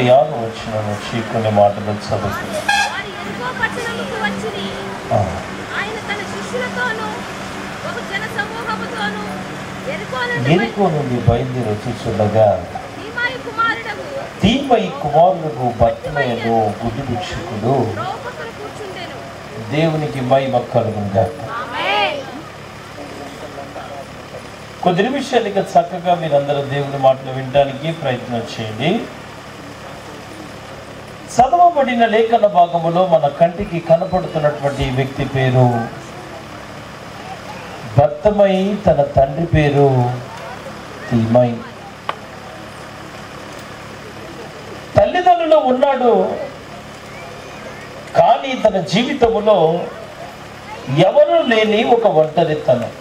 వచ్చిన కొన్ని మాటలు చదువుతున్నాను. ఎరికో నుండి బయలుదేరి వచ్చుచుండగా తీమయి కుమారులకు బర్తిమయను బుద్ధి భిక్షకుడు దేవునికి మహిమ కలుగునుగాక. కొద్ది నిమిషాలు చక్కగా మీరందరూ దేవుని మాటలు వినడానికి ప్రయత్నం చేయండి. చదవబడిన లేఖన భాగములో మన కంటికి కనపడుతున్నటువంటి వ్యక్తి పేరు బర్తిమై, తన తండ్రి పేరు తీమై. తల్లిదండ్రులు ఉన్నాడు, కానీ తన జీవితంలో ఎవరు లేని ఒక ఒంటరితనం.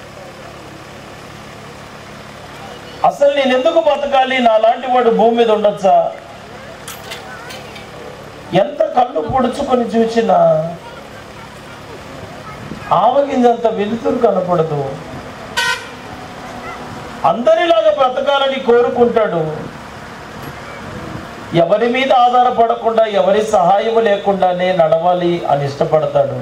అసలు నేను ఎందుకు బతకాలి, నాలాంటి వాడు భూమి మీద ఉండొచ్చా? ఎంత కళ్ళు పొడుచుకొని చూసినా ఆవగింజంత వెలుతురు కనపడదు. అందరిలాగా బ్రతకాలని కోరుకుంటాడు. ఎవరి మీద ఆధారపడకుండా, ఎవరి సహాయం లేకుండానే నడవాలి అని ఇష్టపడతాడు.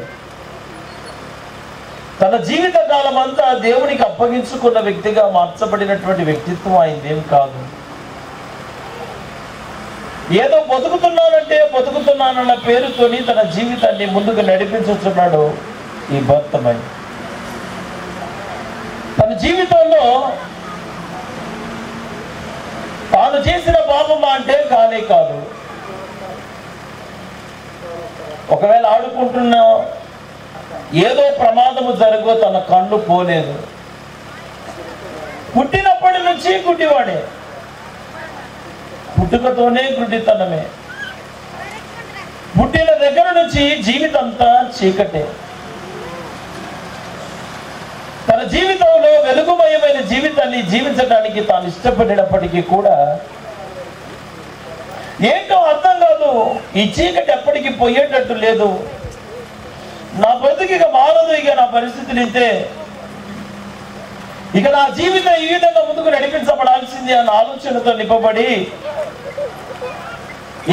తన జీవిత కాలం అంతా దేవునికి అప్పగించుకున్న వ్యక్తిగా మార్చబడినటువంటి వ్యక్తిత్వం ఆయనదేం కాదు. ఏదో బతుకుతున్నానంటే బతుకుతున్నానన్న పేరుతోని తన జీవితాన్ని ముందుకు నడిపించుతున్నాడు ఈ బర్తిమై. తన జీవితంలో తాను చేసిన పాపమా అంటే కానే కాదు. ఒకవేళ ఆడుకుంటున్నా ఏదో ప్రమాదము జరుగో తన కళ్ళు పోలేదు. పుట్టినప్పటి నుంచి గుడ్డివాడే, పుట్టుకతోనే గుడ్డితనమే. పుట్టిన దగ్గర నుంచి జీవితంతా చీకటే. తన జీవితంలో వెలుగుమయమైన జీవితాన్ని జీవించడానికి తాను ఇష్టపడినప్పటికీ కూడా ఏంటో అర్థం కాదు. ఈ చీకటి ఎప్పటికీ పోయేటట్టు లేదు. నా బ్రతుకు ఇక మారదు, ఇక నా పరిస్థితులు ఇంతే, ఇక నా జీవితం ఈ విధంగా ముందుకు నడిపించబడాల్సింది అన్న ఆలోచనతో నింపబడి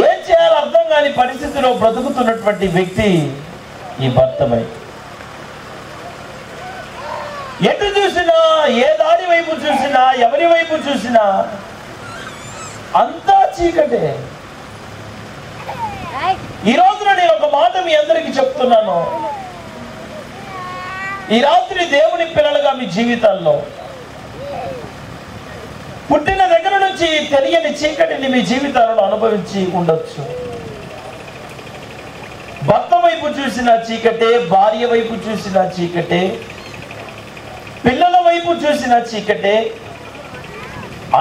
ఏం చేయాలో అర్థం కాని పరిస్థితిలో బ్రతుకుతున్నటువంటి వ్యక్తి ఈ బర్తిమై. ఎటు చూసినా, ఏ దారి వైపు చూసినా, ఎవరి వైపు చూసినా అంతా చీకటే. ఈ రోజున నేను ఒక మాట మీ అందరికీ చెప్తున్నాను. ఈ రాత్రి దేవుని పిల్లలుగా మీ జీవితాల్లో పుట్టిన దగ్గర నుంచి తెలియని చీకటిని మీ జీవితాలను అనుభవించి ఉండొచ్చు. భర్త వైపు చూసిన చీకటే, భార్య వైపు చూసిన చీకటే, పిల్లల వైపు చూసిన చీకటే,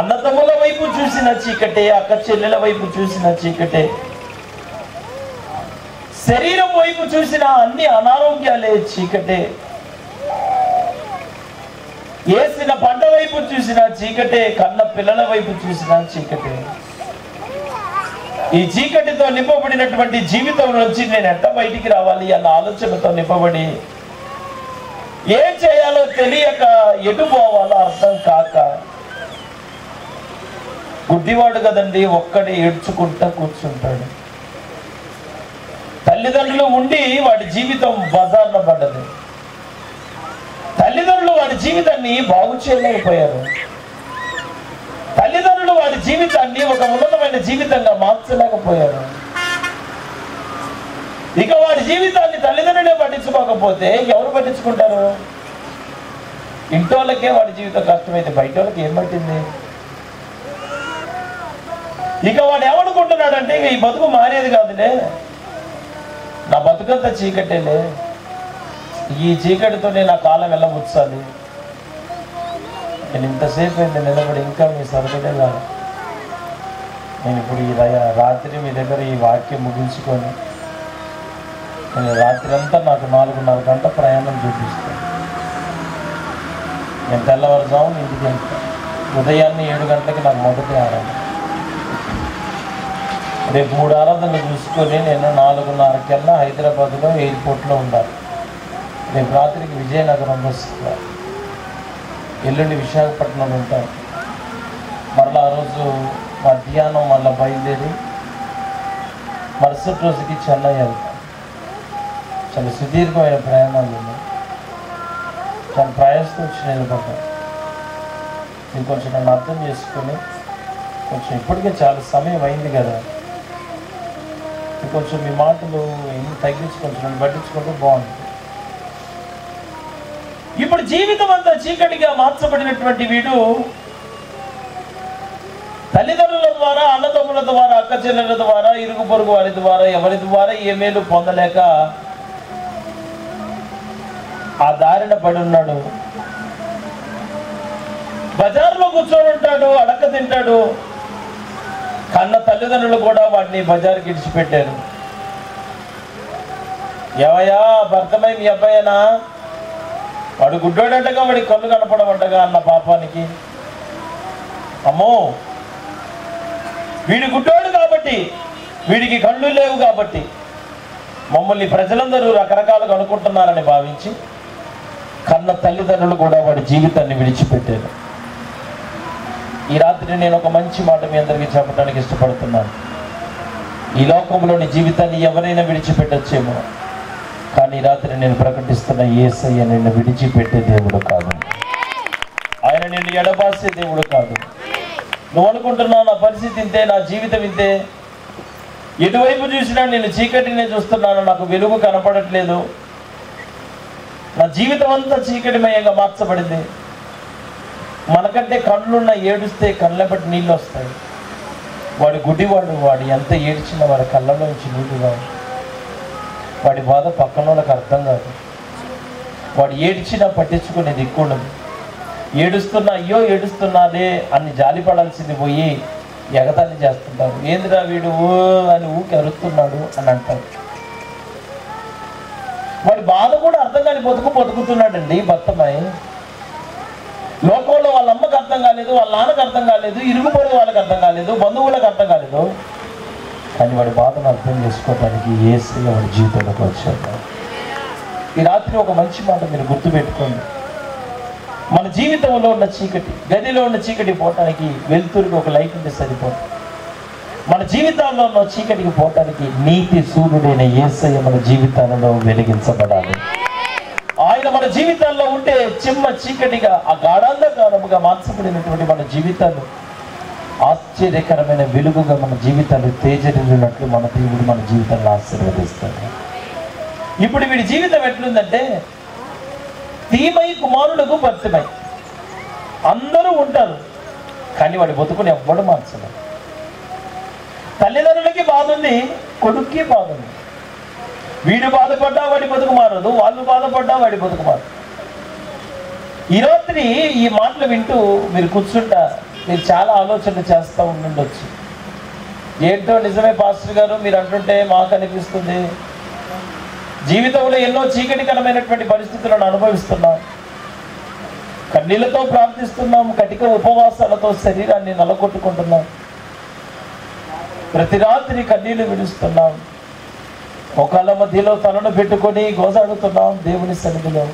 అన్నదమ్ముల వైపు చూసిన చీకటే, అక్క చెల్లెల వైపు చూసిన చీకటే, శరీరం వైపు చూసిన అన్ని అనారోగ్యాలే చీకటే, వేసిన పంట వైపు చూసిన చీకటే, కన్న పిల్లల వైపు చూసిన చీకటే. ఈ చీకటితో నింపబడినటువంటి జీవితం నుంచి నేను ఎట్ట బయటికి రావాలి అన్న ఆలోచనతో నింపబడి ఏం చేయాలో తెలియక, ఎటు పోవాలో అర్థం కాక, గుడ్డివాడు కదండి, ఒక్కడే ఏడ్చుకుంటా కూర్చుంటాడు. తల్లిదండ్రులు ఉండి వాడి జీవితం బజార్లో పడ్డది. తల్లిదండ్రులు వాడి జీవితాన్ని బాగు చేయలేకపోయారు. తల్లిదండ్రులు వాడి జీవితాన్ని ఒక ఉన్నతమైన జీవితంగా మార్చలేకపోయారు. ఇక వాడి జీవితాన్ని తల్లిదండ్రులే పట్టించుకోకపోతే ఎవరు పట్టించుకుంటారు? ఇంటోళ్ళకే వాడి జీవితం కష్టమైతే బయట వాళ్ళకి ఏం పట్టింది? ఇక వాడు ఏమనుకుంటున్నాడంటే ఇక ఈ బతుకు మారేది కాదులే, నా బతుకంతా చీకటేలే, ఈ చీకటితోనే నా కాలం వెళ్ళబుచ్చాలి. నేను ఇంతసేపు అయింది నిలబడి, ఇంకా మీ సరుకుడే కాదు. నేను ఇప్పుడు ఈ రాత్రి మీ దగ్గర ఈ వాక్యం ముగించుకొని నేను రాత్రి అంతా నాకు 4:30 గంట ప్రయాణం చూపిస్తాను. నేను తెల్లవారుజామున ఇంటికి వెళ్తాను. ఉదయాన్నే 7 గంటలకి నాకు మొదటి ఆరాధన. రేపు 3 ఆరాధనలు చూసుకొని నేను 4:30కల్లా హైదరాబాద్లో ఎయిర్పోర్ట్లో ఉండాలి. రేపు రాత్రికి విజయనగరం వస్తుంది, ఎల్లుండి విశాఖపట్నంలో ఉంటాను. మరలా ఆ రోజు మధ్యాహ్నం మళ్ళీ బయలుదేరి మరుసటి రోజుకి చెన్నై వెళ్తాం. చాలా సుదీర్ఘమైన ప్రయాణాలు ఉన్నాయి. చాలా ప్రయాసంతో వచ్చి నిలబడ్డాం. మీరు కొంచెం నన్ను అర్థం చేసుకొని కొంచెం ఇప్పటికే చాలా సమయం అయింది కదా, కొంచెం మీ మాటలు ఏమి తగ్గించి కొంచెం నన్ను పట్టించుకుంటూ బాగుంటుంది. ఇప్పుడు జీవితం అంతా చీకటిగా మార్చబడినటువంటి వీడు తల్లిదండ్రుల ద్వారా, అన్నదమ్ముల ద్వారా, అక్క చెల్లెల ద్వారా, ఇరుగు పొరుగు వారి ద్వారా, ఎవరి ద్వారా ఏ మేలు పొందలేక ఆ దారిన పడి ఉన్నాడు. బజార్లో కూర్చొని ఉంటాడు, అడక్క తింటాడు. కన్న తల్లిదండ్రులు కూడా వాడిని బజార్కి ఇడిచిపెట్టారు. ఏమయ్యా భర్తమై మీ అబ్బాయినా, వాడు గుడ్డోడంటగా వాడి కళ్ళు కనపడమంటగా అన్న పాపానికి, అమ్మో వీడి గుడ్డోడు కాబట్టి, వీడికి కళ్ళు లేవు కాబట్టి మమ్మల్ని ప్రజలందరూ రకరకాలుగా అనుకుంటున్నారని భావించి కన్న తల్లిదండ్రులు కూడా వాడి జీవితాన్ని విడిచిపెట్టారు. ఈ రాత్రి నేను ఒక మంచి మాట మీ అందరికీ చెప్పడానికి ఇష్టపడుతున్నాను. ఈ లోకంలోని జీవితాన్ని ఎవరైనా విడిచిపెట్టచ్చేమో, కానీ ఈ రాత్రి నేను ప్రకటిస్తున్న యేసయ్య నిన్ను విడిచిపెట్టే దేవుడు కాదు. ఆయన నిన్ను ఎడబాసే దేవుడు కాదు. నువ్వు అనుకుంటున్నావు నా పరిస్థితి ఇంతే, నా జీవితం ఇంతే, ఎటువైపు చూసినా నేను చీకటినే చూస్తున్నాను, నాకు వెలుగు కనపడట్లేదు, నా జీవితం అంతా చీకటిమయంగా మార్చబడింది. మనకంటే కళ్ళున్న ఏడుస్తే కళ్ళ బట్టి నీళ్ళు వస్తాయి. వాడి గుడ్డివాడు, వాడు ఎంత ఏడ్చినా వాడి కళ్ళలోంచి నీళ్ళు కాదు. వాడి బాధ పక్కన వాళ్ళకి అర్థం కాదు. వాడు ఏడ్చినా పట్టించుకునే దిక్కుండదు. ఏడుస్తున్నా అయ్యో ఏడుస్తున్నానే అని జాలి పడాల్సింది పోయి ఎగతాళి చేస్తుంటారు. ఏందిరా వీడు అని ఊకి అరుస్తున్నాడు అని అంటారు. వాడి బాధ కూడా అర్థం కాని బతుకుతున్నాడండి భర్తమై. లోకంలో వాళ్ళ అమ్మకి అర్థం కాలేదు, వాళ్ళ నాన్నకు అర్థం కాలేదు, ఇరుగు పొరుగు వాళ్ళకి అర్థం కాలేదు, బంధువులకు అర్థం కాలేదు. కానీ వాడి బాధను అర్థం చేసుకోవడానికి యేసయ్య వాడి జీవితంలోకి వచ్చాడు. ఈ రాత్రి ఒక మంచి మాట మీరు గుర్తుపెట్టుకోండి. మన జీవితంలో ఉన్న చీకటి, గదిలో ఉన్న చీకటి పోవటానికి వెలుతురికి ఒక లైట్ ఉంటే సరిపోతుంది. మన జీవితాల్లో ఉన్న చీకటికి పోవటానికి నీతి సూర్యుడైన యేసయ్య మన జీవితాలలో వెలిగించబడాలి. ఆయన మన జీవితాల్లో ఉంటే చిమ్మ చీకటిగా, ఆ గాఢాంధకారముగా మార్చబడినటువంటి మన జీవితాలు ఆశ్చర్యకరమైన వెలుగుగా మన జీవితాలు తేజరిల్లినట్లు మన దేవుడు మన జీవితాల్లో ఆశీర్వదిస్తాడు. ఇప్పుడు వీడి జీవితం ఎట్లుందంటే, తీమై కుమారులకు భర్తమై అందరూ ఉంటారు, కానీ వాడి బతుకుని ఎవ్వడు మార్చలేదు. తల్లిదండ్రులకి బాధ ఉంది, కొడుక్కి బాధ ఉంది. వీడు బాధపడ్డా వాడి బతుకు మారదు, వాళ్ళు బాధపడ్డా వాడి బతుకు మారదు. ఈ రాత్రి ఈ మాటలు వింటూ మీరు కూర్చుంటా మీరు చాలా ఆలోచనలు చేస్తూ ఉండుండొచ్చు. ఏంటో నిజమే పాస్టర్ గారు మీరు అంటుంటే మాకు అనిపిస్తుంది, జీవితంలో ఎన్నో చీకటికరమైనటువంటి పరిస్థితులను అనుభవిస్తున్నాం, కన్నీళ్లతో ప్రార్థిస్తున్నాం, కటిక ఉపవాసాలతో శరీరాన్ని నలగొట్టుకుంటున్నాం, ప్రతి రాత్రి కన్నీళ్లు విడుస్తున్నాం, ఒకళ్ళ మధ్యలో తలను పెట్టుకొని గోజాడుతున్నాం దేవుని సన్నిధిలో.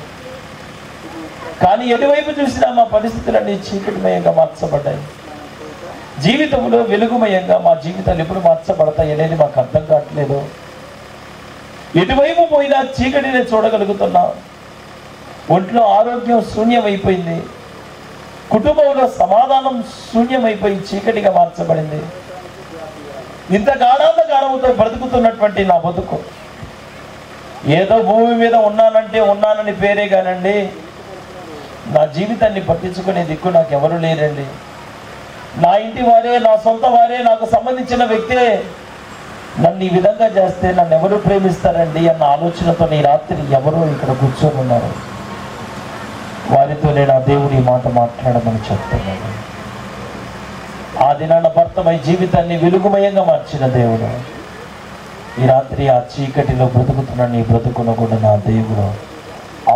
కానీ ఎటువైపు చూసినా మా పరిస్థితులన్నీ చీకటిమయంగా మార్చబడ్డాయి. జీవితంలో వెలుగుమయంగా మా జీవితాలు ఎప్పుడు మార్చబడతాయి అనేది మాకు అర్థం కావట్లేదు. ఎటువైపు పోయినా చీకటిని చూడగలుగుతున్నాం. ఒంట్లో ఆరోగ్యం శూన్యమైపోయింది, కుటుంబంలో సమాధానం శూన్యమైపోయి చీకటిగా మార్చబడింది. ఇంత గాఢాంధకారంతో బ్రతుకుతున్నటువంటి నా బతుకు, ఏదో భూమి మీద ఉన్నానంటే ఉన్నానని పేరే కానండి, నా జీవితాన్ని పట్టించుకునే దిక్కు నాకు ఎవరు లేరండి. నా ఇంటి వారే, నా సొంత వారే, నాకు సంబంధించిన వ్యక్తే నన్ను ఈ విధంగా చేస్తే నన్ను ఎవరు ప్రేమిస్తారండి అన్న ఆలోచనతో ఈ రాత్రి ఎవరో ఇక్కడ కూర్చొని ఉన్నారు. వారితో నేను ఆ దేవుడి మాట మాట్లాడమని చెప్తున్నాను. ఆ దినాన భర్తమై జీవితాన్ని వెలుగుమయంగా మార్చిన దేవుడు ఈ రాత్రి ఆ చీకటిలో బ్రతుకుతున్న నీ బ్రతుకును కూడా నా దేవుడు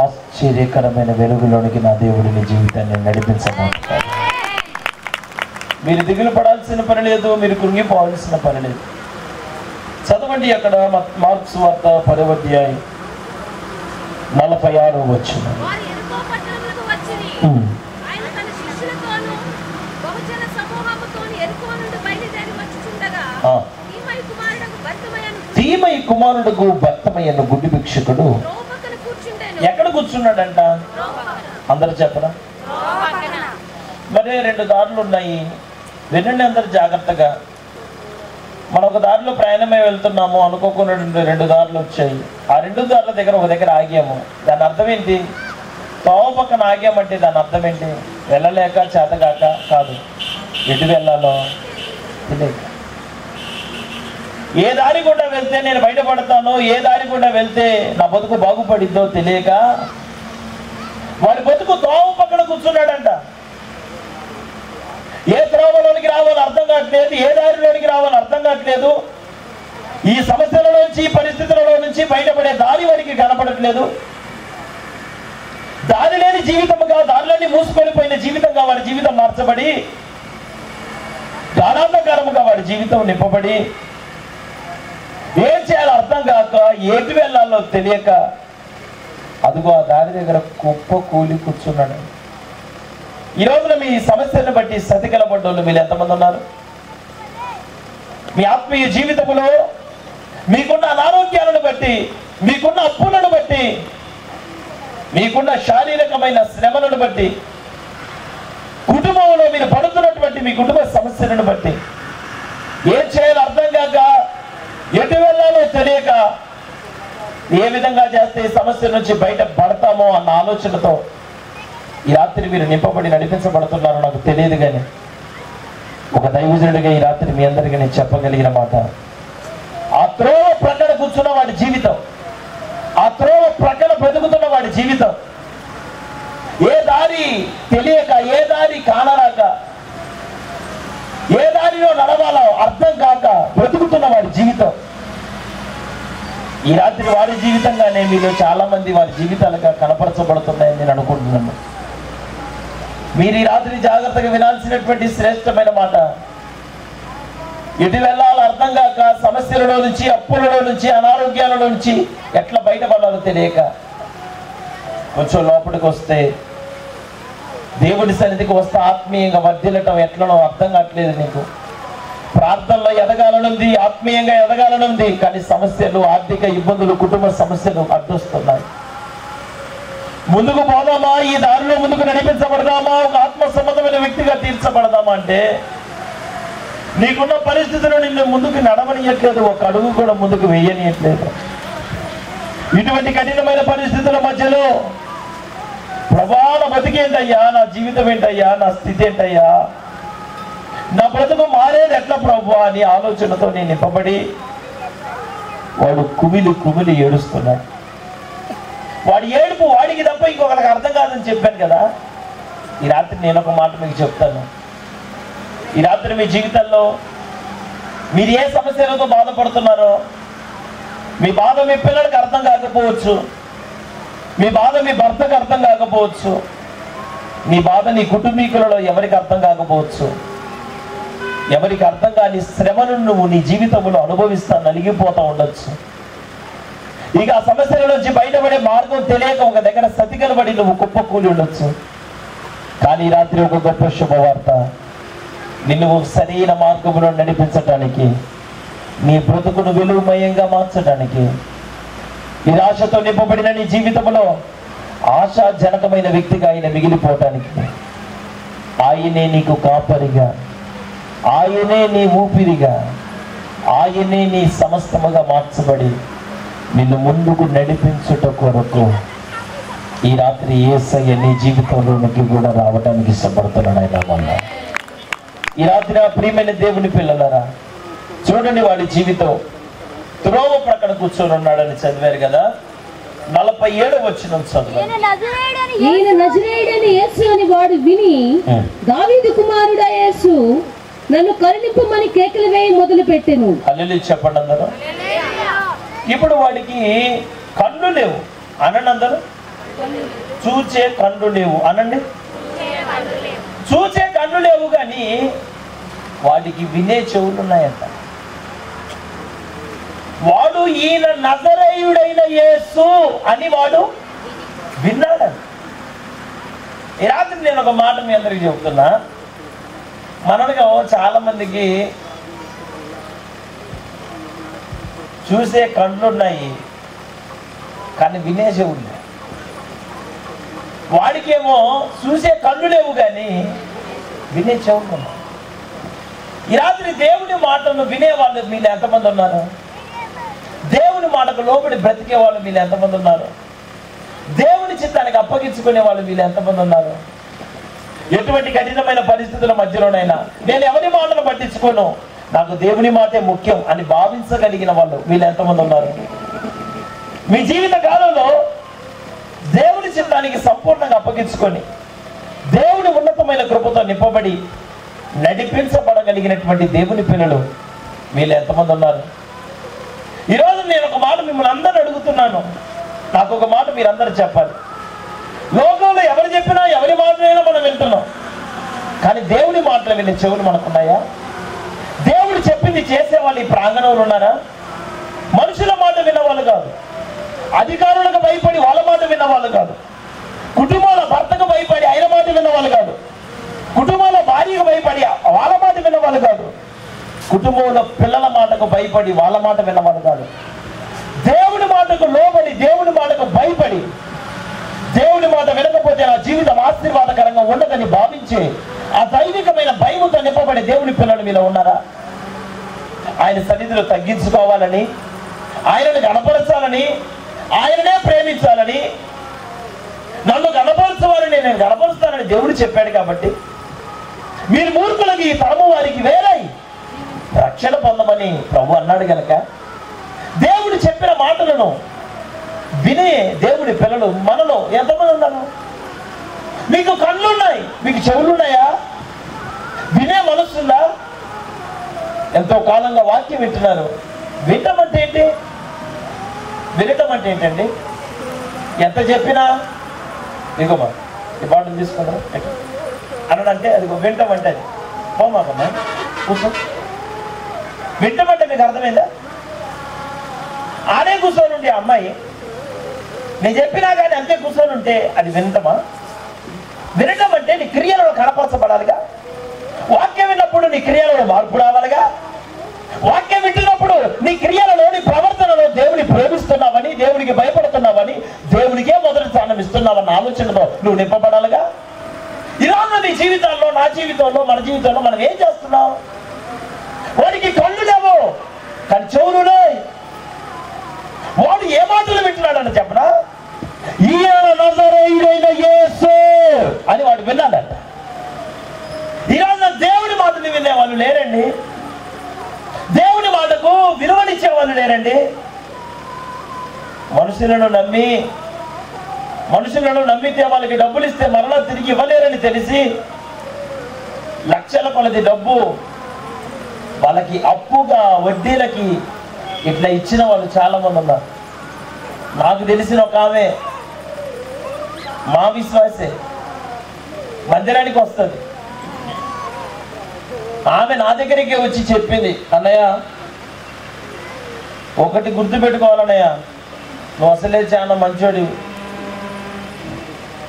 ఆశ్చర్యకరమైన వెలుగులోనికి నా దేవుడిని జీవితాన్ని నడిపించబోతున్నాడు. మీరు దిగులు పడాల్సిన పని లేదు, మీరు కృంగిపోవాల్సిన పని లేదు. చదవండి అక్కడ మార్క్స్ వార్త 10వ అధ్యాయం 46వ వచనం. కుమారుడుకు భర్తమయ్యను గుడ్డి భిక్షకుడు ఎక్కడ కూర్చున్నాడంట? అందరు చెప్పరా? మరి 2 దారులు ఉన్నాయి, వినండి అందరు జాగ్రత్తగా. మనం ఒక దారిలో ప్రయాణమే వెళ్తున్నాము, అనుకోకుండా 2 దారులు వచ్చాయి. ఆ 2 దారుల దగ్గర ఒక దగ్గర ఆగాము. దాని అర్థం ఏంటి? తోవ పక్కన ఆగామంటే దాని అర్థం ఏంటి? వెళ్ళలేక చేతగాక కాదు, ఎటు వెళ్ళాలో తెలియక. ఏ దారి గుండా వెళ్తే నేను బయటపడతానో, ఏ దారి గుండా వెళ్తే నా బతుకు బాగుపడిద్దో తెలియక వాడి బతుకు తోవ పక్కన కూర్చున్నాడంట. ఏ త్రోవలోనికి రావాలో అర్థం కావట్లేదు, ఏ దారిలోనికి రావాలో అర్థం కావట్లేదు. ఈ సమస్యల నుంచి, పరిస్థితులలో నుంచి బయటపడే దారి వాడికి కనపడట్లేదు. దారి లేని జీవితంగా, దారిలోని మూసుకొని పోయిన జీవితంగా వాడి జీవితం మార్చబడి, గాఢాంధకారముగా వాడి జీవితం నింపబడి, ఏం చేయాలో అర్థం కాక, ఎటు వెళ్ళాలో తెలియక అదిగో ఆ దారి దగ్గర కుప్ప కూలి కూర్చున్నాడు. ఈ రోజున మీ సమస్యలను బట్టి సతికిలబడ్డోళ్ళు మీరు ఎంతమంది ఉన్నారు? మీ ఆత్మీయ జీవితంలో మీకున్న అనారోగ్యాలను బట్టి, మీకున్న అప్పులను బట్టి, మీకున్న శారీరకమైన శ్రమలను బట్టి, కుటుంబంలో మీరు పడుతున్నటువంటి మీ కుటుంబ సమస్యలను బట్టి ఏం చేయాలో అర్థం కాక, ఎటు వెళ్ళాలో తెలియక, ఏ విధంగా చేస్తే ఈ సమస్య నుంచి బయట పడతామో అన్న ఆలోచనతో ఈ రాత్రి మీరు నింపబడి నడిపించబడుతున్నారో నాకు తెలియదు, కానీ ఒక దైవజనుడిగా ఈ రాత్రి మీ అందరికీ నేను చెప్పగలిగిన మాట, ఆ త్రోవ ప్రక్కన కూర్చున్న వాడి జీవితం, ఆ త్రోవ ప్రక్కన బ్రతుకుతున్న వాడి జీవితం, ఏ దారి తెలియక, ఏ దారి కానరాక, ఏ దారిలో నడవాలో అర్థం కాక బ్రతుకుతున్న వాడి జీవితం, ఈ రాత్రి వారి జీవితంగానే మీలో చాలా మంది వారి జీవితాలుగా కనపరచబడుతున్నాయని నేను అనుకుంటున్నాను. మీరు ఈ రాత్రి జాగ్రత్తగా వినాల్సినటువంటి శ్రేష్టమైన మాట, ఎటు వెళ్ళాలో అర్థం కాక, సమస్యలలో నుంచి, అప్పులలో నుంచి, అనారోగ్యాల నుంచి ఎట్లా బయటపడాలో తెలియక కొంచెం లోపలికి వస్తే, దేవుడి సన్నిధికి వస్తే ఆత్మీయంగా వర్ధిల్లటం ఎట్లనో అర్థం కావట్లేదు. నీకు ప్రార్థనలో ఎదగాలనుంది, ఆత్మీయంగా ఎదగాలనుంది, కానీ సమస్యలు, ఆర్థిక ఇబ్బందులు, కుటుంబ సమస్యలు అడ్డొస్తున్నాయి. ముందుకు పోదామా, ఈ దారిలో ముందుకు నడిపించబడదామా, ఒక ఆత్మ సంబంధమైన వ్యక్తిగా తీర్చబడదామా అంటే నీకున్న పరిస్థితులు నిన్ను ముందుకు నడవనియట్లేదు, ఒక అడుగు కూడా ముందుకు వేయనియట్లేదు. ఇటువంటి కఠినమైన పరిస్థితుల మధ్యలో ప్రభా నా బతికేంటయ్యా, నా జీవితం ఏంటయ్యా, నా స్థితి ఏంటయ్యా, నా బ్రతుకు మారేది ఎట్లా ప్రభు అని ఆలోచనతో నేను నింపబడి వాడు కుమిలి కుమిలి ఏడుస్తున్నాడు. వాడి ఏడుపు వాడికి తప్ప ఇంకొకరికి అర్థం కాదని చెప్పాను కదా. ఈ రాత్రి నేను ఒక మాట మీకు చెప్తాను. ఈ రాత్రి మీ జీవితంలో మీరు ఏ సమస్యలతో బాధపడుతున్నారో, మీ బాధ మీ పిల్లలకు అర్థం కాకపోవచ్చు, మీ బాధ మీ భర్తకు అర్థం కాకపోవచ్చు, మీ బాధ నీ కుటుంబీకులలో ఎవరికి అర్థం కాకపోవచ్చు. ఎవరికి అర్థం కాని శ్రమను నువ్వు నీ జీవితంలో అనుభవిస్తా నలిగిపోతా ఉండొచ్చు. ఇక ఆ సమస్యల నుంచి బయటపడే మార్గం తెలియక ఒక దగ్గర సతికలబడి నువ్వు కుప్పకూలి ఉండొచ్చు. కానీ రాత్రి ఒక గొప్ప శుభవార్త, నిన్ను సరైన మార్గంలో నడిపించటానికి, నీ బ్రతుకును విలువమయంగా మార్చడానికి, నిరాశతో నింపబడిన నీ జీవితంలో ఆశాజనకమైన వ్యక్తిగా ఆయన మిగిలిపోవటానికి, ఆయనే నీకు కాపరిగా, ఆయనే నీ ఊపిరిగా, ఆయనే నీ సమస్తముగా మార్చబడి నిన్ను ముందుకు నడిపించుట కొరకు ఈ రాత్రి యేసయ్య నీ జీవితంలోనికి కూడా రావడానికి ఇష్టపడుతున్నాడు. ఆయన వల్ల ఈ రాత్రి ఆ ప్రియమైన దేవుని పిల్లలారా, చూడండి వాడి జీవితం త్రోవ ప్రక్కన కూర్చొని ఉన్నాడని చదివారు కదా. 47వ వచనం చదువు. ఈయన నజరేయుడైన యేసు అని వాడు విని, దావీదు కుమారుడా యేసు నన్ను కరుణింపమని కేకలు వేయి మొదలు పెట్టెను. హల్లెలూయా చెప్పండి అందరూ. ఇప్పుడు వాడికి కళ్ళు లేవు అనండి అందరూ. చూచే కళ్ళు లేవు అనండి. చూచే కళ్ళు లేవు కానీ వాడికి వినే చెవులు ఉన్నాయంట. వాడు ఈయన నజరేయుడైన యేసు అని వాడు విన్నాడు. ఈ రాత్రి నేను ఒక మాట మీ అందరికి చెప్తున్నా. మనలో చాలా మందికి చూసే కళ్ళున్నాయి కానీ వినే చెవులు లేవు. వాడికేమో చూసే కళ్ళు లేవు కానీ వినే చెవులు ఉన్నాయి. ఈ రాత్రి దేవుని మాటను వినేవాళ్ళు మీరు ఎంతమంది ఉన్నారు? దేవుని మాటకు లోబడి బ్రతికే వాళ్ళు మీరు ఎంతమంది ఉన్నారు? దేవుని చిత్తానికి అప్పగించుకునే వాళ్ళు మీరు ఎంతమంది ఉన్నారు? ఎటువంటి కఠినమైన పరిస్థితుల మధ్యలోనైనా నేను ఎవరి మాటను పట్టించుకోను, నాకు దేవుని మాటే ముఖ్యం అని భావించగలిగిన వాళ్ళు వీళ్ళు ఎంతమంది ఉన్నారు? మీ జీవిత కాలంలో దేవుని చిత్తానికి సంపూర్ణంగా అప్పగించుకొని దేవుని ఉన్నతమైన కృపతో నింపబడి నడిపించబడగలిగినటువంటి దేవుని పిల్లలు వీళ్ళు ఎంతమంది ఉన్నారు? ఈరోజు నేను ఒక మాట మిమ్మల్ని అందరూ అడుగుతున్నాను. నాకు ఒక మాట మీరందరూ చెప్పాలి. లోకంలో ఎవరు చెప్పినా ఎవరి మాటలైనా మనం వింటున్నాం, కానీ దేవుని మాటలు వినే చెవులు మనకున్నాయా? దేవుడు చెప్పింది చేసేవాళ్ళు ఈ ప్రాంగణంలో ఉన్నారా? మనుషుల మాట విన్నవాళ్ళు కాదు, అధికారులకు భయపడి వాళ్ళ మాట విన్నవాళ్ళు కాదు, కుటుంబాల భర్తకు భయపడి ఆయన మాట విన్నవాళ్ళు కాదు, కుటుంబాల భార్యకు భయపడి వాళ్ళ మాట విన్నవాళ్ళు కాదు, కుటుంబంలో పిల్లల మాటకు భయపడి వాళ్ళ మాట విన్నవాళ్ళు కాదు. దేవుని మాటకు లోబడి దేవుని మాటకు భయపడి దేవుని మాట వినకపోతే నా జీవితం ఆశీర్వాదకరంగా ఉండదని భావించే ఆ దైవికమైన భయముతో నింపబడే దేవుని పిల్లలు మీలో ఉన్నారా? ఆయన సన్నిధిలో తగ్గించుకోవాలని, ఆయనను గణపరచాలని, ఆయననే ప్రేమించాలని, నన్ను గణపరచవాలని నేను గణపరుస్తానని దేవుడు చెప్పాడు. కాబట్టి మీరు మూర్ఖులకి ఈ తరము వారికి వేరై రక్షణ పొందమని ప్రభు అన్నాడు గనక దేవుడు చెప్పిన మాటలను వినే దేవుడి పిల్లలు మనలో ఎంతమంది ఉన్నారు? మీకు కళ్ళున్నాయి, మీకు చెవులున్నాయా? వినే మనసుందా? ఎంతో కాలంగా వాక్యం వింటున్నారు. వినటం అంటే ఏంటి? వినటం అంటే ఏంటండి? ఎంత చెప్పినా ఇదిగోమా ఈ బాటలు తీసుకుంటారు అన్నాడంటే అది వినటం అంటే అది పోమాకమ్మా కూర్చో. వినటం అంటే మీకు అర్థమైందా? ఆడే కూర్చొని ఉండే అమ్మాయి నేను చెప్పినా కానీ అంతే కూర్చొని ఉంటే అది వినటమా? వినటం అంటే నీ క్రియలలో కనపరచబడాలిగా. వాక్యం విన్నప్పుడు నీ క్రియలలో మార్పు రావాలిగా. వాక్యం వింటున్నప్పుడు నీ క్రియలలో నీ ప్రవర్తనలో దేవుని ప్రేమిస్తున్నావని, దేవునికి భయపడుతున్నావని, దేవునికే మొదటి స్థానం ఇస్తున్నావన్న ఆలోచనతో నువ్వు నింపబడాలిగా. ఈరోజు నీ జీవితాల్లో, నా జీవితంలో, మన జీవితంలో మనం ఏం చేస్తున్నాం? వాడికి కళ్ళు లేవు కానీ చెవులునే. వాడు ఏ మాటలు వింటున్నాడని చెప్పనా? ఈయన నజరేయుడైన యేసు అని వాడు విన్నాడంట. ఈరోజు దేవుడి మాటలు వినే వాళ్ళు లేరండి. దేవుని మాటకు విలువనిచ్చే వాళ్ళు లేరండి. మనుషులను నమ్మితే వాళ్ళకి డబ్బులు ఇస్తే మరలా తిరిగి ఇవ్వలేరని తెలిసి లక్షల కొలది డబ్బు వాళ్ళకి అప్పుగా వడ్డీలకి ఇట్లా ఇచ్చిన వాళ్ళు చాలా మంది ఉన్నారు. నాకు తెలిసిన ఒక ఆమె మా విశ్వాసే మందిరానికి వస్తుంది. ఆమె నా దగ్గరికి వచ్చి చెప్పింది, అన్నయ్య ఒకటి గుర్తు పెట్టుకోవాలన్నయ్య, నువ్వు అసలే చాలా మంచోడి,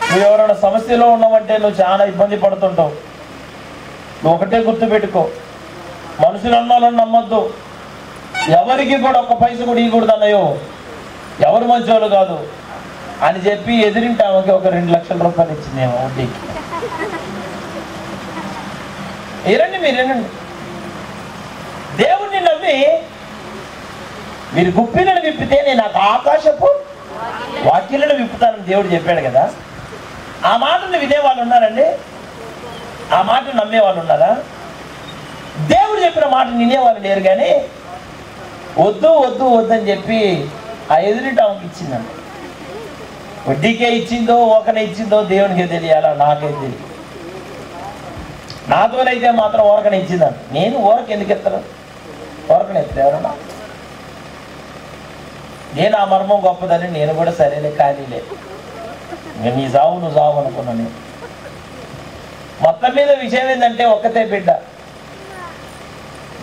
నువ్వు ఎవరైనా సమస్యలో ఉన్నావంటే నువ్వు చాలా ఇబ్బంది పడుతుంటావు. నువ్వు ఒకటే గుర్తు పెట్టుకో, మనుషులు అన్నాలని నమ్మొద్దు, ఎవరికి కూడా ఒక్క పైస కూడా ఇవ్వకూడదు అన్నయ్యో, ఎవరు మంచోళ్ళు కాదు అని చెప్పి ఎదిరింటి ఆమెకి ఒక 2 లక్షల రూపాయలు ఇచ్చిందేమో వడ్డీకి. మీరేనండి, దేవుణ్ణి నమ్మి మీరు గుప్పిలను విప్పితే నేను నాకు ఆకాశపు వాక్యాలను విప్పుతానని దేవుడు చెప్పాడు కదా. ఆ మాటను వినేవాళ్ళు ఉన్నారండి? ఆ మాటను నమ్మేవాళ్ళు ఉన్నారా? దేవుడు చెప్పిన మాట వినేవాళ్ళు లేరు. కానీ వద్దు వద్దు వద్దని చెప్పి ఆ ఎదురింటి ఆమెకి ఇచ్చిందంట. వడ్డీకే ఇచ్చిందో ఒకనే ఇచ్చిందో దేవునికే తెలియాలా, నాకే తెలియదు. నాతోనైతే మాత్రం ఓరకనే ఇచ్చిందంట. నేను ఓరక ఎందుకు ఎత్తాను? ఓరకనే ఎత్తాను ఎవరన్నా? నేను ఆ మర్మం గొప్పదని నేను కూడా సరేలే ఖాళీలే, నీ జావు నువ్వు జావు అనుకున్నా. నేను మొత్తం మీద విషయం ఏంటంటే ఒక్కతే బిడ్డ.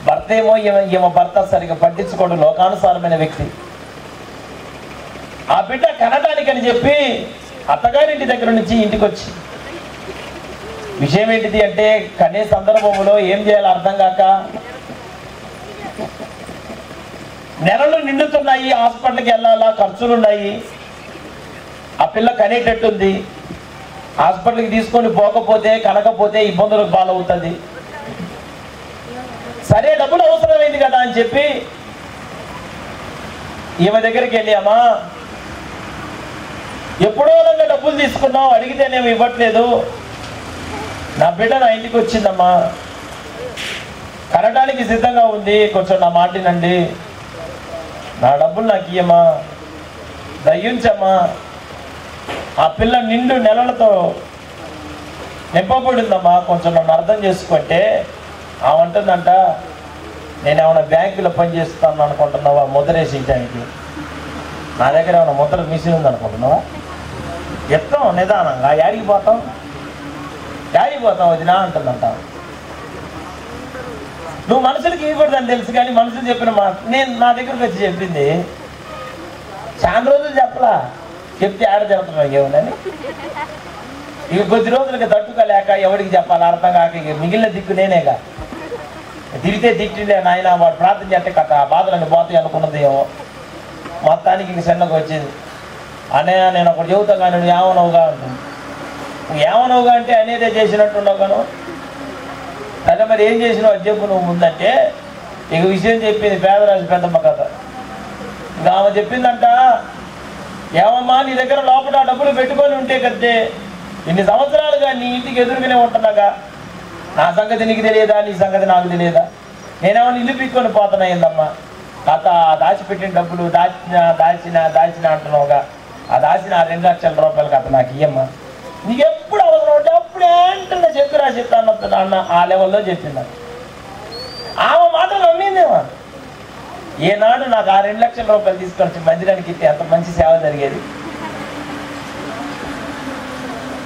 భర్త ఏమో ఈమె భర్త సరిగా పట్టించుకోడు, లోకానుసారమైన వ్యక్తి. ఆ బిడ్డ కనడానికని చెప్పి అత్తగారింటి దగ్గర నుంచి ఇంటికి వచ్చి విషయం ఏంటిది అంటే కనే సందర్భంలో ఏం చేయాలో అర్థం కాక నెలలు నిండుతున్నాయి, హాస్పిటల్కి వెళ్ళాలా, ఖర్చులు ఉన్నాయి, ఆ పిల్ల కనేటట్టుంది, హాస్పిటల్కి తీసుకొని పోకపోతే కనకపోతే ఇబ్బందులకు పాలవుతుంది. సరే డబ్బులు అవసరమైంది కదా అని చెప్పి ఈమె దగ్గరికి వెళ్ళి, అమ్మా ఎప్పుడో రంగా డబ్బులు తీసుకున్నావు, అడిగితేనేమో ఇవ్వట్లేదు, నా బిడ్డ నా ఇంటికి వచ్చిందమ్మా, కనడానికి సిద్ధంగా ఉంది, కొంచెం నా మాటినండి, నా డబ్బులు నాకు ఇయ్యమ్మా, దయ్యుంచమ్మా. ఆ పిల్ల నిండు నెలలతో నింపబడిందమ్మా, కొంచెం నన్ను అర్థం చేసుకుంటే. ఆమంటుందంట, నేను ఏమైనా బ్యాంకులో పనిచేస్తాను అనుకుంటున్నావా ముద్రేసించడానికి? నా దగ్గర ఏమైనా ముద్ర మిషన్ ఉంది అనుకుంటున్నావా? ఎత్తాం నిదానంగా, యాడికి పోతాం వదినా అంటుందంట. నువ్వు మనుషులకి ఇవ్వకూడదని తెలుసు కానీ మనుషులు చెప్పిన మాట నేను నా దగ్గరకు వచ్చి చెప్పింది. చాలా రోజులు చెప్పలా, చెప్తే ఆడ చెప్తున్నావు ఏమని. ఇక కొద్ది రోజులకి తట్టుకోలేక ఎవరికి చెప్పాలి అర్థం కాక ఇక మిగిలిన దిక్కు నేనేగా. తిరిగితే తిట్టిలే నాయన, వాడు ప్రార్థన చేస్తే కథ ఆ బాధలన్నీ పోతాయి అనుకున్నది ఏమో. మొత్తానికి ఇంక చిన్నకు వచ్చింది. అన్నయ్య నేను ఒకటి చెబుతా కానీ నువ్వు ఏమనవుగా అంటుంది. నువ్వు ఏమనవుగా అంటే అనేదే చేసినట్టున్నావు గాను. అదే మరి ఏం చేసినావు అది చెప్పు నువ్వు ముందంటే ఇక విషయం చెప్పింది పేదరాజు పెద్దమ్మ కథ. ఇంకా ఆమె చెప్పిందంట, ఏమమ్మా నీ దగ్గర లోపల డబ్బులు పెట్టుకొని ఉంటే కదే ఇన్ని సంవత్సరాలుగా నీ ఇంటికి ఎదురుగానే ఉంటున్నాగా, నా సంగతి నీకు తెలియదా, నీ సంగతి నాకు తెలియదా, నేనేమన్నా ఇల్లు పీక్కొని పోతున్నా ఏందమ్మా, కథ దాచిపెట్టిన డబ్బులు దాచిన అంటున్నావుగా, ఆ దాచిన 2 లక్షల రూపాయలు కథ నాకు ఇయ్యమ్మా, నీకు ఎప్పుడు అవసరం ఉంటే అప్పుడే అంటున్నా చెప్పురా చెప్తాను అన్న ఆ లెవెల్లో చెప్పింది. ఆమె మాట నమ్మిందేమో. ఏనాడు నాకు ఆ 2 లక్షల రూపాయలు తీసుకొని మందిరానికి ఇస్తే ఎంత మంచి సేవ జరిగేది.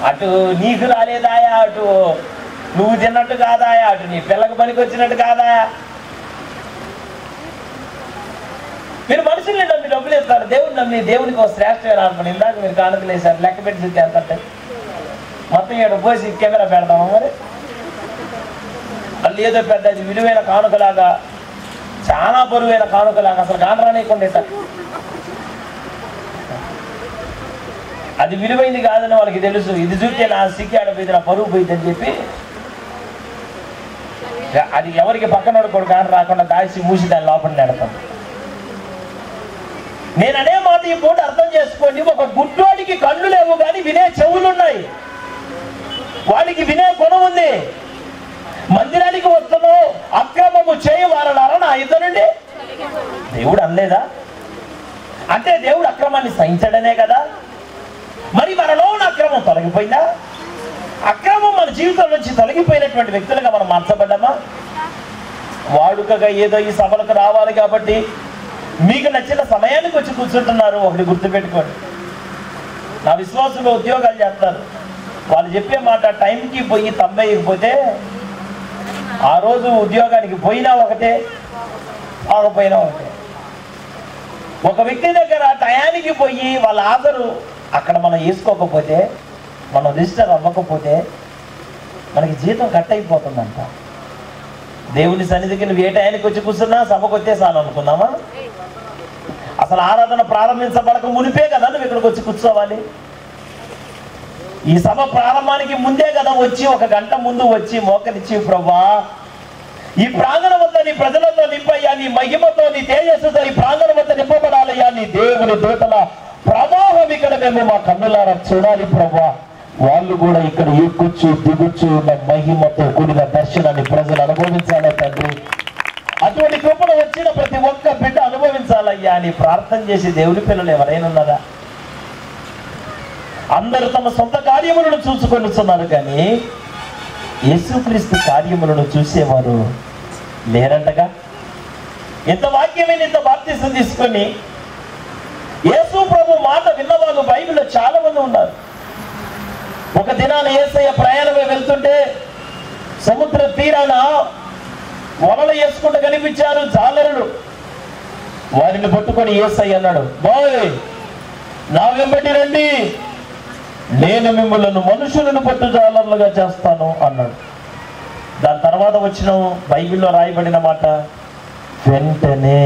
అటు నీకు రాలేదాయా, అటు నువ్వు తిన్నట్టు కాదాయా, అటు నీ పిల్లకి పనికి వచ్చినట్టు కాదాయా. మీరు మనుషుల్ని నమ్మి డబ్బులు ఇస్తారు, దేవుడిని నమ్మి దేవునికి ఒక శ్రేష్టమైన అనుకోండి. ఇందాక మీరు కానుకలు వేసారు, లెక్క పెట్టి చూస్తే ఎంత మొత్తం 7 పోసి కెమెరా పెడతాము. మరి మళ్ళీ ఏదో పెద్ద విలువైన కానుకలాగా, చాలా బరువైన కానుకలాగా అసలు కానరానియకుండా అది విలువైంది కాదని వాళ్ళకి తెలుసు. ఇది చూస్తే నా సిక్కి ఆడపోయింది, నా పరువు పోయింది అని చెప్పి అది ఎవరికి పక్కన కూడా కాని రాకుండా దాచి మూసి దాని లోపల నెడతాం. నేను అనే మాట ఈ పూట అర్థం చేసుకోండి. ఒక గుడ్డోడికి కళ్ళు లేవు కానీ వినే చెవులున్నాయి, వాడికి వినే గుణం ఉంది. మందిరానికి వస్తున్నావు అక్రమము చేయవారలారా నా ఇద్దరుండి దేవుడు అనలేదా? అంటే దేవుడు అక్రమాన్ని సహించడనే కదా. మరి మనలో ఉన్న అక్రమం తొలగిపోయిందా? అక్రమం మన జీవితం నుంచి తొలగిపోయినటువంటి వ్యక్తులుగా మనం మార్చబడ్డామా? వాడుకగా ఏదో ఈ సభలకు రావాలి కాబట్టి మీకు నచ్చిన సమయానికి వచ్చి కూర్చుంటున్నారు. ఒకటి గుర్తుపెట్టుకోండి, నా విశ్వాసులు ఉద్యోగాలు చేస్తారు, వాళ్ళు చెప్పే మాట టైంకి పోయి తమ్మేయకపోతే ఆ రోజు ఉద్యోగానికి పోయినా ఒకటే, ఆగపోయినా ఒకటే. ఒక వ్యక్తి దగ్గర టయానికి పోయి వాళ్ళ హాజరు అక్కడ మనం వేసుకోకపోతే, మనం రిజిస్టర్ అవ్వకపోతే మనకి జీతం కట్ అయిపోతుందంట. దేవుని సన్నిధికి నువ్వు ఏ టయానికి వచ్చి కూర్చున్నా సభకు వచ్చేసాను అనుకున్నామా? అసలు ఆరాధన ప్రారంభించబడక మునిపే కదా నువ్వు ఇక్కడికి వచ్చి కూర్చోవాలి. ఈ సభ ప్రారంభానికి ముందే కదా వచ్చి, 1 గంట ముందు వచ్చి మోకరిచ్చి, ప్రభువా ఈ ప్రాంగణం వద్ద నీ ప్రజలతో నింపయ్యా, నీ మహిమతో నీ తేజస్సుతో ఈ ప్రాంగణం వద్ద నింపబడాలయ్యా, నీ దేవుని దూతల ప్రవాహం ఇక్కడ మేము మా కన్నులారా చూడాలి ప్రభువా. వాళ్ళు కూడా ఇక్కడ ఎక్కుచ్చు దిగుచ్చు ఉన్న మహిమతో కూడిన దర్శనాన్ని ప్రజలు అనుభవించాలి తండ్రి. అటువంటి కృపను వచ్చిన ప్రతి ఒక్క బిడ్డ అనుభవించాలయ్యా అని ప్రార్థన చేసి దేవుని పిల్లలు ఎవరైనా ఉన్నారా? అందరూ తమ సొంత కార్యములను చూసుకొనిస్తున్నారు కానీ యేసుక్రీస్తు కార్యములను చూసేవారు లేరంటగా. ఇంత వాక్యమైన ఇంత బాప్తిసం తీసుకొని యేసు ప్రభు మాట విన్నవాళ్ళు బైబిల్లో చాలా మంది ఉన్నారు. ఒక దినాన యేసయ్య ప్రయాణమే వెళ్తుంటే సముద్ర తీరాన వలలు వేసుకుంటూ కనిపించారు జాలరులు. వారిని పట్టుకొని యేసయ్య అన్నాడు, బాయ్ నా వెంబడి రండి, నేను మిమ్మల్ని మనుషులను పట్టు జాలర్లుగా చేస్తాను అన్నాడు. దాని తర్వాత వచ్చిన బైబిల్లో రాయబడిన మాట, వెంటనే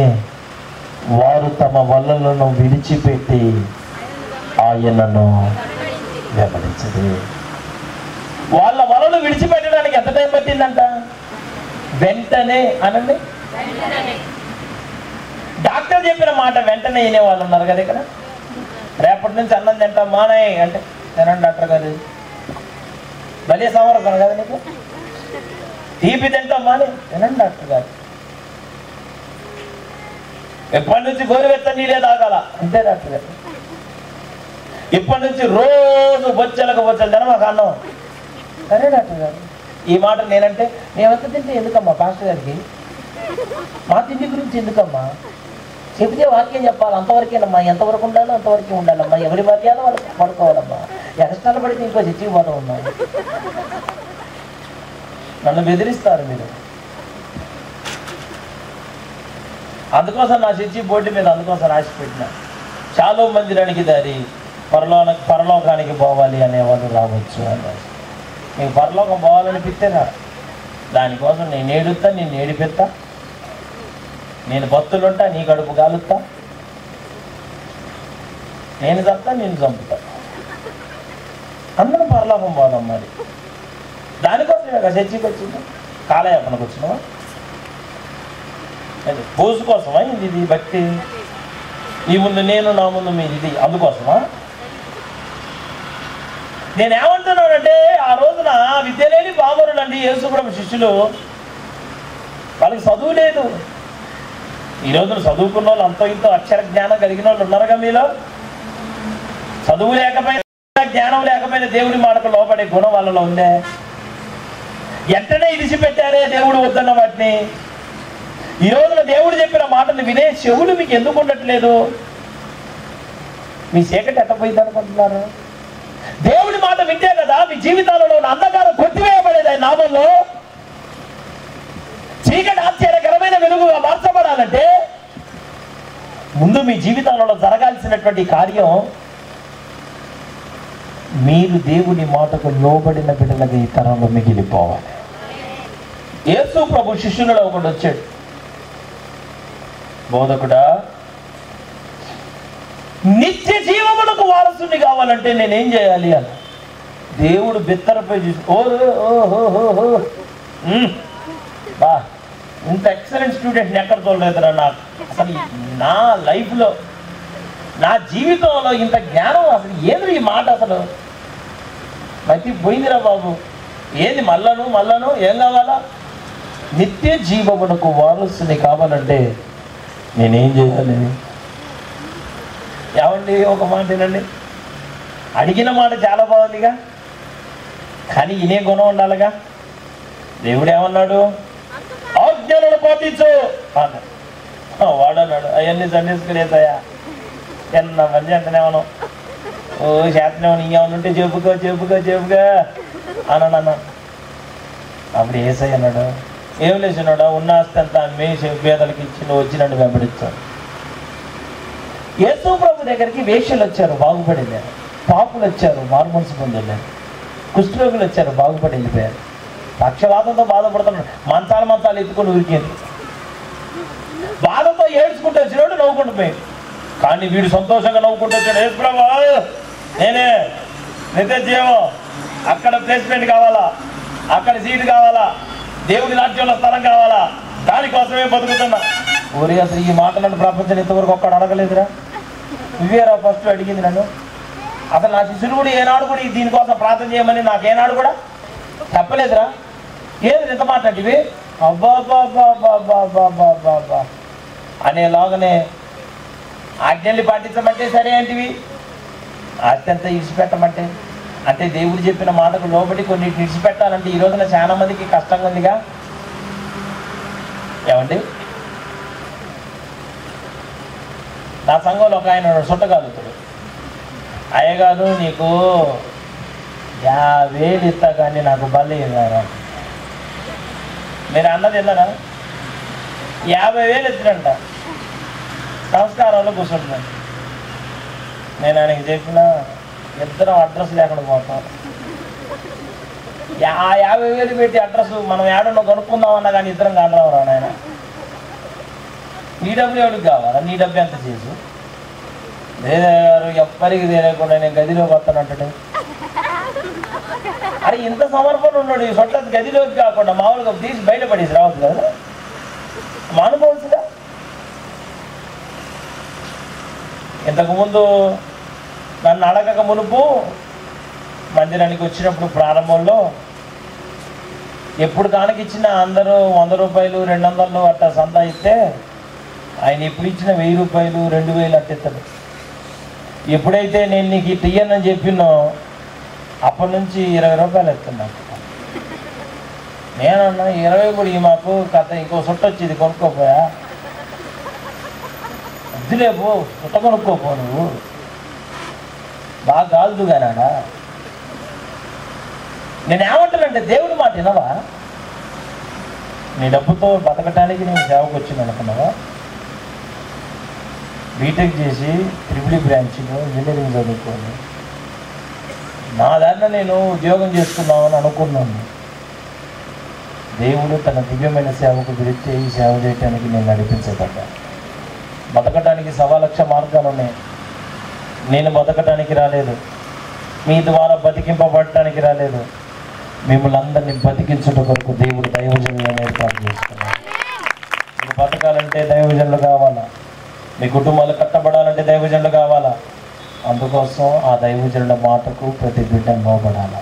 వారు తమ వలలను విడిచిపెట్టి ఆయనను వెంబడించదు. వాళ్ళ వలలు విడిచిపెట్టడానికి ఎంత టైం పట్టిందంట? వెంటనే అనండి. డాక్టర్ చెప్పిన మాట వెంటనే వినే వాళ్ళు ఉన్నారు కదా ఇక్కడ. రేపటి నుంచి అన్నం తింటాం మానే అంటే తినండి డాక్టర్ గారు, భలే సమర్పణ కదా నీకు. తీపి తింటాం మానే తినండి డాక్టర్ గారు. ఎప్పటి నుంచి గోరువెచ్చ నీళ్ళే తాగాల అంతే డాక్టర్ గారు. ఇప్పటి నుంచి రోజు బొచ్చలకు బొచ్చలు తిన మాకు అన్నం సరే డాక్టర్ గారు. ఈ మాట నేనంటే మేమంత తింటే ఎందుకమ్మా పాస్టర్ గారికి, మా తిండి గురించి ఎందుకమ్మా, చెబితే వాక్యం చెప్పాలి అంతవరకేనమ్మా, ఎంతవరకు ఉండాలో అంతవరకే ఉండాలమ్మా, ఎవరి మర్యాద వాళ్ళకి పడుకోవాలమ్మా, ఎక్స్ట్రాలు పడితే ఇంకో చచ్చిపోతూ ఉన్నాం. నన్ను బెదిరిస్తారు మీరు. అందుకోసం నా చర్చి బోర్డు మీద అందుకోసం రాసి పెట్టిన చాలా మందిరానికి దారి పరలోకానికి పోవాలి అనేవాళ్ళు రావచ్చు అన్నారు. నీకు పరలోకం పోవాలనిపిస్తే రా, దానికోసం నేను ఏడుస్తా, నేను ఏడిపిస్తా, నేను భక్తులుంటా, నీ కడుపు కాలుస్తా, నేను చంపుతా, నేను చంపుతా, అందరం పరలోకం పోదాం. మరి దానికోసం ఇక చర్చికి వచ్చిందా, కాలయాపనకు వచ్చినావా, పూజ కోసమా ఇది భక్తి? నీ ముందు నేను, నా ముందు మీది, ఇది అందుకోసమా? నేనేమంటున్నానంటే ఆ రోజున విద్య లేని బాబరులు అండి యేసుప్రభు శిష్యులు, వాళ్ళకి చదువు లేదు. ఈ రోజున చదువుకున్న వాళ్ళు అంతో ఇంతో అక్షర జ్ఞానం కలిగిన వాళ్ళు ఉన్నారుగా మీలో. చదువు లేకపోయినా జ్ఞానం లేకపోయినా దేవుడి మాటకు లోపడే గుణం వాళ్ళలో ఉందే. ఎంటనే ఇడిచిపెట్టారే దేవుడు వద్దన్న వాటిని. ఈ రోజున దేవుడు చెప్పిన మాటలు వినే చెవులు మీకు ఎందుకు ఉండట్లేదు? మీ చీకటి ఎట్టపోయింది అనుకుంటున్నారు? దేవుడి మాట వింటే కదా మీ జీవితాలలో అంధకారం కొట్టివేయబడేది. ఆయన నామంలో చీకటి ఆశ్చర్యకరమైన వెలుగుగా మార్చబడాలంటే ముందు మీ జీవితాలలో జరగాల్సినటువంటి కార్యం, మీరు దేవుని మాటకు లోబడిన బిడ్డలుగా ఈ తరంలో మిగిలిపోవాలి. యేసు ప్రభు శిష్యులలో ఒకడు వచ్చాడు, బోధకుడా నిత్య జీవములకు వారసుని కావాలంటే నేనేం చేయాలి అని. దేవుడు బిత్తరపై చూసి ఓహో బా ఇంత ఎక్సలెంట్ స్టూడెంట్ని ఎక్కడ తోలలేదురా నాకు. అసలు నా లైఫ్లో, నా జీవితంలో ఇంత జ్ఞానం అసలు ఏది ఈ మాట, అసలు మతి పోయిందిరా బాబు. ఏది మళ్ళను ఏం కావాలా? నిత్య జీవమునకు వారసుని కావాలంటే నేనేం చేయాలి? ఏమండి ఒక మాట వినండి, అడిగిన మాట చాలా బాగుందిగా, కానీ ఇనే గుణం ఉండాలిగా. దేవుడు ఏమన్నాడు? ఆజ్ఞలను పాటించు అన్నాడు. వాడు అన్నాడు అవన్నీ సండేసుకునేతాయా ఎన్న మంది అంటేనేమను ఓ చేతనేమో ఇంకేమన్నా ఉంటే చెప్పుగా అన్నాడు. అప్పుడు ఏసై అన్నాడు, ఏం లేచినాడు, ఉన్న ఆస్తి అంతా మేసి పేదలకి ఇచ్చి నువ్వు వచ్చి నన్ను వెంబడించాడు. యేసు ప్రభు దగ్గరికి వేశ్యలు వచ్చారు, బాగుపడింది. పాపులు వచ్చారు, మారుమనసు పొందలేరు. కుష్ఠరోగులు వచ్చారు, బాగుపడి వెళ్ళిపోయారు. పక్షవాతంతో బాధపడుతున్నాడు, మంచాలు ఎత్తుకొని ఉరికేది. బాధతో ఏడ్చుకుంటూ వచ్చినాడు, నవ్వుకుంటూ పోయాడు. కానీ వీడు సంతోషంగా నవ్వుకుంటూ వచ్చాడు. యేసు ప్రభు నేనే నిత్య జీవం, అక్కడ ప్లేస్మెంట్ కావాలా, అక్కడ సీటు కావాలా, దేవుడి రాజ్యంలో స్థలం కావాలా, దానికోసమే బతుకుతున్నా. ఊరి అసలు ఈ మాట నన్ను ప్రపంచం ఇంతవరకు ఒక్కడు అడగలేదురా, నువ్వేరా ఫస్ట్ అడిగింది నన్ను. అసలు నా శిష్యులు కూడా ఏనాడు కూడా దీనికోసం ప్రార్థన చేయమని నాకేనాడు కూడా చెప్పలేదురా. ఏది ఇంత మాట్లాడివి అబ్బా అనేలాగానే ఆజ్ఞల్ని పాటించమంటే సరే అంటివి, ఆస్తి అంతా ఇడిచిపెట్టమంటే అంటే దేవుడు చెప్పిన మాటకు లోబడి కొన్నిటిని ఇడిచిపెట్టాలంటే ఈ రోజున చాలా మందికి కష్టంగా ఉందిగా. ఏమండి నా సంఘంలో ఒక ఆయన సుట్టగలుగుతాడు, అయ్యగారు నీకు 50,000 ఇస్తా కానీ నాకు బల్ల ఇవ్వరా. మీరు అన్నది విన్నారా? 50,000 ఇస్తాడంట, సంస్కారంలో కూర్చుంటున్నాడు. నేను ఆయనకి చెప్పిన ఇద్దరం అడ్రస్ లేకుండా పోతాం. 50,000 పెట్టి అడ్రస్ మనం ఏడన్నా కొనుక్కుందామన్నా కానీ ఇద్దరం కానరావురా నాయన. నీ డబ్బులు ఎవరికి కావాలా? నీ డబ్బు ఎంత చేసు ఎవ్వరికి తెలియకుండా నేను గదిలోకి వస్తానంటే, అరే ఇంత సమర్పణ ఉన్నాడు ఈ సొట్ల గదిలోకి కాకుండా మామూలుగా తీసి బయటపడేసి రావచ్చు కదా, మానుకోవచ్చుగా. ఇంతకుముందు నన్ను అడగక మునుపు మందిరానికి వచ్చినప్పుడు ప్రారంభంలో ఎప్పుడు కానికిచ్చిన అందరూ 100 రూపాయలు 200 అట్లా సందా ఇస్తే ఆయన ఎప్పుడు ఇచ్చిన 1000 రూపాయలు 2000 అట్టిస్తాడు. ఎప్పుడైతే నేను నీకు ఇటు ఇయ్యనని చెప్పినో అప్పటి నుంచి 20 రూపాయలు ఎత్తున్నాను. నేనన్నా 20 కూడా ఈ మాకు కథ ఇంకో సుట్ట వచ్చేది కొనుక్కోపోయా, వద్దులేపో సుట్ట కొనుక్కోపో, నువ్వు బాగా కాలుదు కానాడా. నేనేమంటానంటే దేవుడి మాట వినవా? నీ డబ్బుతో బతకటానికి నేను సేవకు వచ్చింది అనుకున్నావా? బీటెక్ చేసి ట్రిపుల్ బ్రాంచ్లో ఇంజనీరింగ్ చదువుకోని నా దాంట్లో నేను ఉద్యోగం చేసుకున్నామని అనుకున్నాను. దేవుడు తన దివ్యమైన సేవకు పిలిస్తే ఈ సేవ చేయటానికి నేను నడిపించబడ్డా. బతకటానికి 1,00,000 మార్గాలు ఉన్నాయి. నేను బతకటానికి రాలేదు, మీ ద్వారా బతికింపబడటానికి రాలేదు. మిమ్మల్ని అందరినీ బతికించడం కొరకు దేవుడు దైవజనులను ఏర్పాటు చేసుకున్నాడు. మీరు బతకాలంటే దైవజనులు కావాలా, మీ కుటుంబాలు కట్టబడాలంటే దైవజనులు కావాలా. అందుకోసం ఆ దైవజనుల మాటకు ప్రతి బిడ్డ లోబడాలి.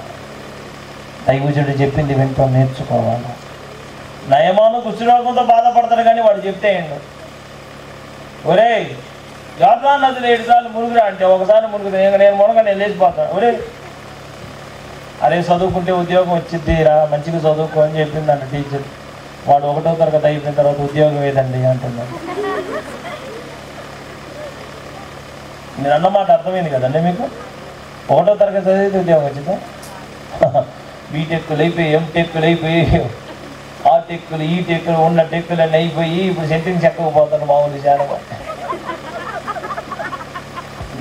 దైవజనుడు చెప్పింది వింటూ నేర్చుకోవాలి. నయమాను కుష్ఠరోగంతో బాధపడతాడు కానీ వాడు చెప్తే ఏండు, ఒరే యోర్దాను నదిలో 7 సార్లు మునుగురా అంటే ఒకసారి మునుగుతా, నేను మునగా నేను లేచిపోతాను. ఒరే అరే చదువుకుంటే ఉద్యోగం వచ్చిద్దిరా, మంచిగా చదువుకో అని చెప్పిందంట టీచర్. వాడు 1వ తరగతి అయిపోయిన తర్వాత ఉద్యోగం ఏదండి అంటున్నాడు. నేను అన్నమాట అర్థమైంది కదండి మీకు? 1వ తరగతి చదివితే ఉద్యోగం వచ్చిందా? బీటెక్కులు అయిపోయి ఎంటెక్కులు అయిపోయి ఆ టెక్కులు ఈ టెక్కులు ఉన్న టెక్కులన్నీ అయిపోయి ఇప్పుడు సెంటింగ్స్ ఎక్కకపోతాను మామూలు చాలా.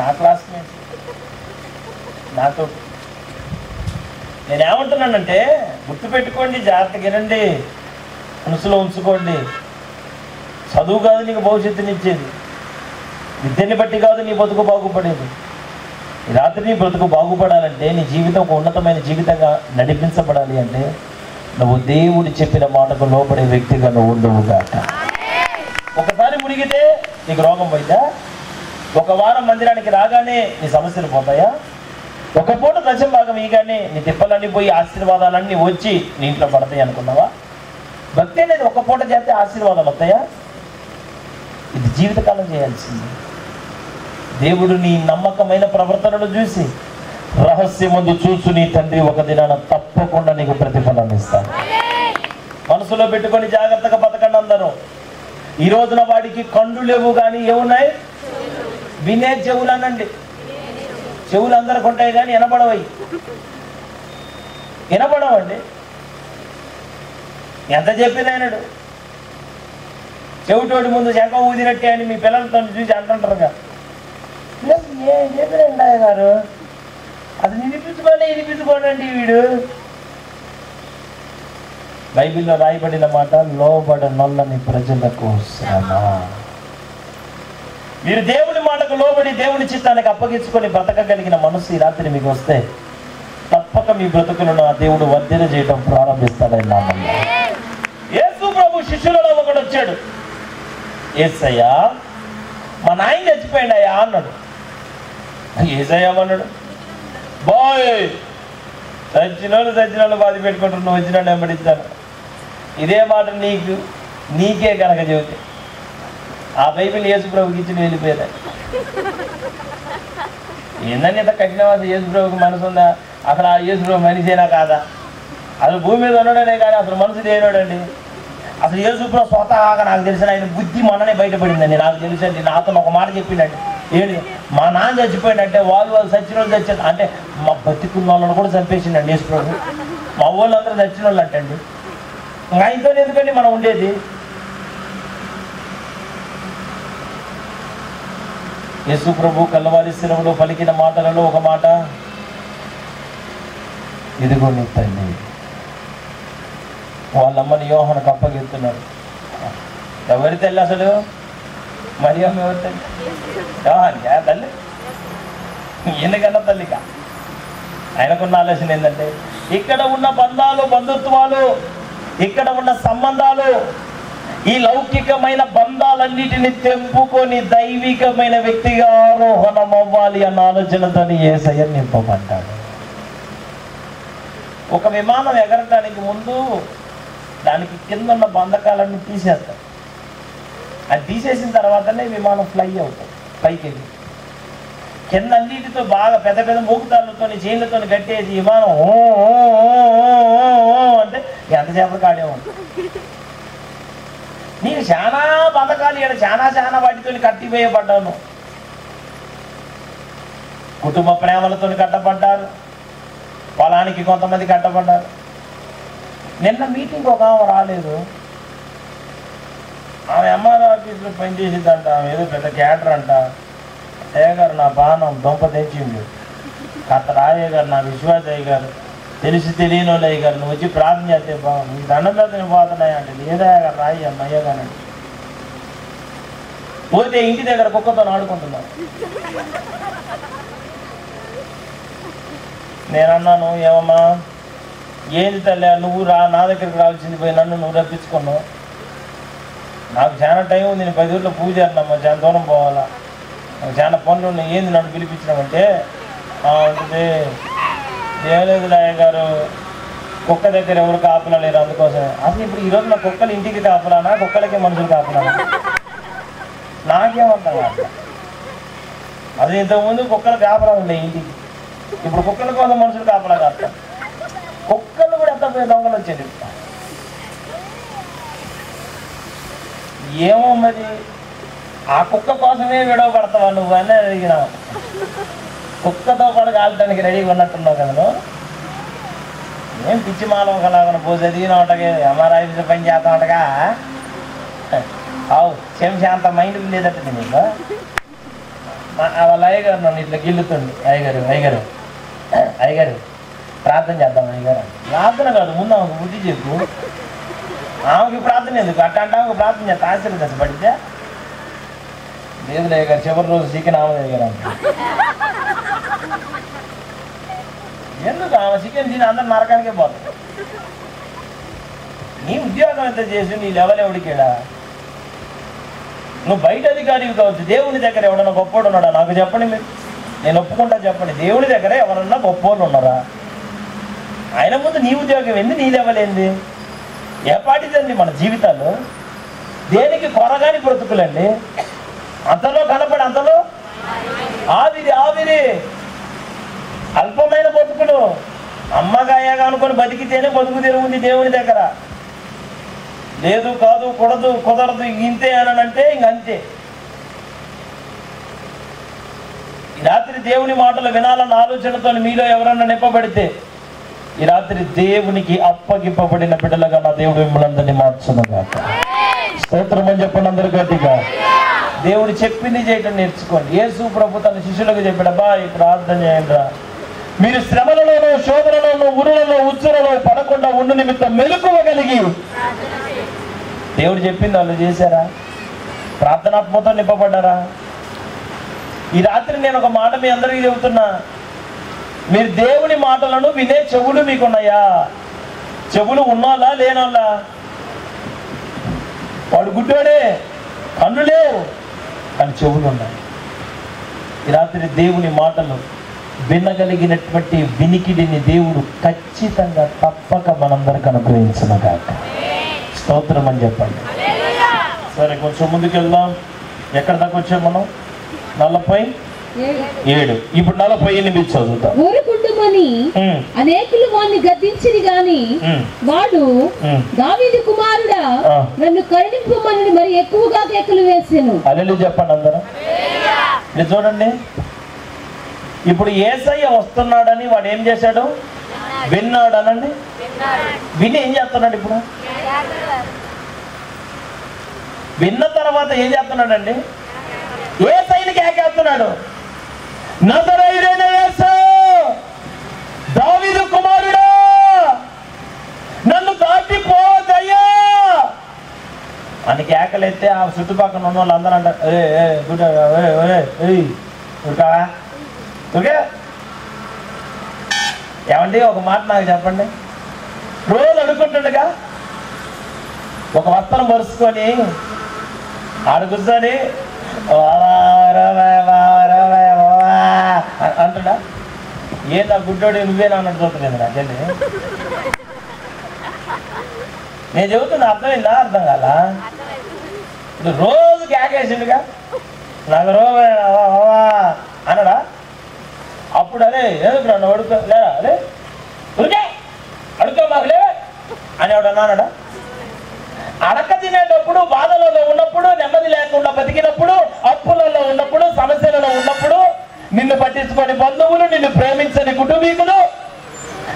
నా క్లాస్మేట్ నాతో నేనేమంటున్నానంటే గుర్తుపెట్టుకోండి, జాగ్రత్తగా వినండి, మనసులో ఉంచుకోండి. చదువు కాదు నీకు భవిష్యత్తునిచ్చేది, విద్యని బట్టి కాదు నీ బతుకు బాగుపడేది. ఈ రాత్రి నీ బ్రతుకు బాగుపడాలంటే, నీ జీవితం ఒక ఉన్నతమైన జీవితంగా నడిపించబడాలి అంటే నువ్వు దేవుడు చెప్పిన మాటకు లోపడే వ్యక్తిగా నువ్వు ఉండవుగాక. ఒకసారి మునిగితే నీకు రోగం పోయిందా? 1 వారం మందిరానికి రాగానే నీ సమస్యలు పోతాయా? ఒక పూట దశం భాగం ఇగానే నీ తిప్పలన్నీ పోయి ఆశీర్వాదాలన్నీ వచ్చి నీ ఇంట్లో పడతాయి అనుకున్నావా? భక్తి అనేది 1 పూట చేస్తే ఆశీర్వాదాలు వస్తాయా? ఇది జీవితకాలం చేయాల్సింది. దేవుడు నీ నమ్మకమైన ప్రవర్తనను చూసి రహస్యమందు చూసు నీ తండ్రి ఒక దినాన తప్పకుండా నీకు ప్రతిఫలం ఇస్తాడు. మనసులో పెట్టుకొని జాగ్రత్తగా బతకండి అందరూ. ఈ రోజున వాడికి కళ్ళు లేవు కానీ ఏమున్నాయి? వినే చెవులు అనండి. చెవులు అందరికి ఉంటాయి కానీ వినపడవండి. ఎంత చెప్పినాయనడు చెవిటోడి ముందు శంఖ ఊదినట్టే అని మీ పిల్లలతో చూసి అంటుంటారుగా. ఏం చెప్పినండి ఆయన గారు, అది వినిపించుకోండి వీడు. బైబిల్లో రాయబడిన మాట, లోబడనొల్లని ప్రజలకు శ్రమ. మీరు దేవుడి మాటకు లోబడి దేవుడి చిత్తానికి అప్పగించుకొని బ్రతకగలిగిన మనసు ఈ రాత్రి మీకు వస్తే తప్పక మీ బ్రతుకులను ఆ దేవుడు వర్ధన చేయడం ప్రారంభిస్తాడని నామన్నా. యేసు ప్రభు శిష్యులలో ఒకడు వచ్చాడు. యేసయ్యా మా నాయన చచ్చిపోయిందయ్యా అన్నాడు. యేసయ్యా అన్నాడు, బాయ్ చచ్చినోళ్ళు బాధ పెట్టుకుంటారు, నువ్వు వచ్చినాడు వెంబడిస్తాను. ఇదే మాట నీకే కనుక చెబితే ఆ బైబిల్ యేసు ప్రభుకి ఇచ్చి వెళ్ళిపోయేదా? ఏందని ఇంత కఠినవాది యేసు ప్రభుకి మనసు ఉందా? అసలు ఆ యేసు ప్రభు మనిషేనా కాదా? అసలు భూమి మీద ఉన్నాడనే కానీ అసలు మనసు లేనాడండి. అసలు యేసు ప్రభు స్వతహాగా నాకు తెలిసిన ఆయన బుద్ధి మొన్ననే బయటపడిందండి. నాకు తెలిసండి, నాతో ఒక మాట చెప్పిండండి. ఏంటి, మా నాన్న చచ్చిపోయిందంటే వాళ్ళు చచ్చిన వాళ్ళు చచ్చారు అంటే మా బతికున్న వాళ్ళని కూడా చంపేసిండండి యేసు ప్రభు. మా వాళ్ళందరూ చచ్చిన వాళ్ళు అంటండి. ఆయనతో ఎందుకండి మనం ఉండేది? యేసు ప్రభు కల్వరి శిలువలో పలికిన మాటలలో ఒక మాట, ఇదిగో నీ తల్లి. వాళ్ళమ్మని యోహానుకు అప్పగిస్తున్నాడు. ఎవరి తల్లి అసలు? మరియమ్మ ఎవరు తల్లి? తల్లి ఎందుకన్నా తల్లిక. ఆయనకున్న ఆలోచన ఏంటంటే ఇక్కడ ఉన్న బంధాలు, బంధుత్వాలు, ఇక్కడ ఉన్న సంబంధాలు, ఈ లౌకికమైన బంధాలన్నిటిని తెంపుకొని దైవికమైన వ్యక్తిగా ఆరోహణం అవ్వాలి అన్న ఆలోచనతో యేసయ్య నింపబడ్డాడు. ఒక విమానం ఎగరటానికి ముందు దానికి కింద ఉన్న బంధకాలన్నీ తీసేస్తారు. అది తీసేసిన తర్వాతనే విమానం ఫ్లై అవుతుంది పైకి వెళ్ళి. కింద అన్నిటితో బాగా పెద్ద పెద్ద మూకుతాళ్ళతో చైన్లతో కట్టేసి విమానం అంటే ఎంతసేపు కాడే ఉంటుంది. నీకు చాలా బంధకాలు ఇక్కడ చాలా వాటితో కట్టివేయబడ్డాను. కుటుంబ ప్రేమలతో కట్టబడ్డారు, పొలానికి కొంతమంది కట్టబడ్డారు. నిన్న మీటింగ్ ఒక ఆమె రాలేదు. ఆమె ఎంఆర్ఓ ఆఫీస్లో పనిచేసిందంట. ఆమె ఏదో పెద్ద క్యాటర్ అంట. అయ్య గారు నా బాణం దొంప తెచ్చిండు. అతను రాయ్య గారు, నా విశ్వాసయ్య గారు, తెలిసి తెలియని వాళ్ళు అయ్య గారు, నువ్వు వచ్చి ప్రార్థన చేస్తే బాగా నీకు దండం మీద నేను పోతున్నాయి అంటే లేదయ్య గారు రాయ్య అయ్య గారు పోతే ఇంటి దగ్గర కుక్కతో ఆడుకుంటున్నాను. నేనన్నాను, ఏమమ్మా ఏంది తల్లి నువ్వు నా దగ్గరికి రావాల్సింది పోయి నన్ను నువ్వు రప్పించుకున్నావు. నాకు చాలా టైం ఉంది, నేను 10 ఊర్లో పూజ చేస్తున్నామ్మా, చాలా దూరం పోవాలా, నాకు చాలా పనులు ఉన్నాయి, ఏంది నన్ను పిలిపించినామంటే ఉంటుంది ఏం లేదు రాయ్య గారు, కుక్క దగ్గర ఎవరు కాపులా లేరు, అందుకోసం. అసలు ఇప్పుడు ఈరోజు నా కుక్కలు ఇంటికి కాపులానా, కుక్కలకి మనుషులు కాపులానా? నాకేమంటాను అది. ఇంతకుముందు కుక్కలు కాపులా ఉండే ఇంటికి, ఇప్పుడు కుక్కల కోసం మనుషులు కాపులా కాపుతారు. కుక్కలు కూడా ఎంత దొంగలు వచ్చేది. ఏమో మరి ఆ కుక్క కోసమే విడవ పడతావా నువ్వు అని అడిగినావు. కుక్కతో పాటు కాలటానికి రెడీగా ఉన్నట్టున్నావు కదా నువ్వు. ఏం పిచ్చి మాలం కలాగన పోసి ఎదిగినా ఉంటగా ఎంఆర్ఐ పని చేస్తా ఉంటగా. అవు శంశాంత మైండ్ లేదట నీకు. వాళ్ళ అయ్యగారు నన్ను ఇట్లా గిల్లుతుంది. అయ్యగారు ప్రార్థన చేద్దాం అయ్యగారు. ప్రార్థన కాదు, ముందు ఆమెకు బుద్ధి చెప్పు. ఆమెకి ప్రార్థన ఎందుకు అట్ట అంటే ఆమెకు ప్రార్థన చేస్తా ఆశీర్వదించబడితే లేదు అయ్యగారు చివరి రోజు చికెన్ ఆమె అయ్యారు. ఎందుకు ఆమె చికెన్ తిని అందరు నరకానికే పోతుంది. నీ ఉద్యోగం ఎంత చేసి నీ లెవెల్ ఎవడికేడా? నువ్వు బయట అధికారివి కావచ్చు, దేవుని దగ్గర ఎవడన్నా గొప్పోడు ఉన్నాడా? నాకు చెప్పండి మీరు, నేను ఒప్పుకుంటా చెప్పండి. దేవుని దగ్గర ఎవరన్నా గొప్పోళ్ళు ఉన్నారా? ఆయన ముందు నీ ఉద్యోగం ఏంది, నీ లెవెల్ ఏంది? ఏ పాటిదండి మన జీవితాలు? దేనికి కొరగాని బ్రతుకులండి. అంతలో కనపడి అంతలో ఆవిరి అల్పమైన బతుకులు. అమ్మగాయగా అనుకొని బతికితేనే బతుకు తెరువుంది దేవుని దగ్గర. లేదు కాదు కూడదు కుదరదు ఇంతే అనంటే ఇంకంతే. ఈ రాత్రి దేవుని మాటలు వినాలన్న ఆలోచనతో మీలో ఎవరన్నా నింపబడితే ఈ రాత్రి దేవునికి అప్పగింపబడిన బిడ్డలుగా నా దేవుడు మిమ్మల్ని అందరినీ మార్చునుగా. స్తోత్రం అని చెప్పండి అందరు గట్టిగా. దేవుడు చెప్పింది చేయటం నేర్చుకోండి. యేసు ప్రభు తన శిష్యులకు చెప్పాడబ్బా ఈ ప్రార్థన చేయండి, మీరు శ్రమలలోనూ శోధనలోనూ ఉరులలో ఉచ్చులలో పడకుండా ఉండు నిమిత్తం మెలకువగలిగి. దేవుడు చెప్పింది వాళ్ళు చేశారా? ప్రార్థనాత్మతో నింపబడ్డారా? ఈ రాత్రి నేను ఒక మాట మీ అందరికీ చెబుతున్నా, మీరు దేవుని మాటలను వినే చెవులు మీకున్నాయా? చెవులు ఉన్నోళ్ళా లేనోళ్ళా? వాడు గుడ్డోడే, కన్ను లేవు కానీ చెవులు ఉన్నాయి. ఈ రాత్రి దేవుని మాటలు వినగలిగినటువంటి వినికిడిని దేవుడు ఖచ్చితంగా తప్పక మనందరికి అనుగ్రహించునుగాక. స్తోత్రం అని చెప్పండి. సరే కొంచెం ముందుకు వెళ్దాం. ఎక్కడ దాకా వచ్చాం మనం? 47. ఇప్పుడు 48 చదువుతాం. ఊరుకుంటుమని అనేకులు వాణ్ణి గద్దించిరి గాని వాడు దావీదు కుమారుడా నన్ను కరుణింపమని మరి ఎక్కువగా కేకలు వేసాను. హల్లెలూయా చెప్పండి అందరూ. ఇది చూడండి, ఇప్పుడు యేసయ్య వస్తున్నాడని వాడు ఏం చేశాడు? విన్నాడు అనండి. విని ఏం చేస్తున్నాడు? ఇప్పుడు విన్న తర్వాత ఏం చేస్తున్నాడండి? యేసయ్యని కేకేస్తున్నాడు, నజరేయుడైన యేసు, దావీదు కుమారుడా నన్ను దాటిపోదయ్యా అని కేకలెత్తే అంటే ఆ చుట్టుపక్కల ఉన్న వాళ్ళు అందరూ అంటారు ఉడకావా ఓకే. ఏమండి ఒక మాట నాకు చెప్పండి, రోజు అడుక్కుంటుండగా ఒక వస్త్రం పరుచుకొని ఆడ కూర్చొని అంటున్నా, ఏందా గుడ్డోడి నువ్వేనా అన్నట్టు చూస్తుంది నాకెళ్ళి. నేను చెబుతున్నా అర్థమైందా? అర్థం కాల. ఇప్పుడు రోజు కేకేసిండుగా నాకు అనడా, అప్పుడు అదే ఎందుకు నన్ను అడుగుతా లేదా అదే ఉరికే అడుగుతా మాకు లేవే అనేవాడు అన్నాడా. అడక తినేటప్పుడు, బాధలలో ఉన్నప్పుడు, నెమ్మది లేకుండా బతికినప్పుడు, అప్పులలో ఉన్నప్పుడు, సమస్యలలో ఉన్నప్పుడు నిన్ను పట్టించుకొని బంధువులు, నిన్ను ప్రేమించని కుటుంబీకులు,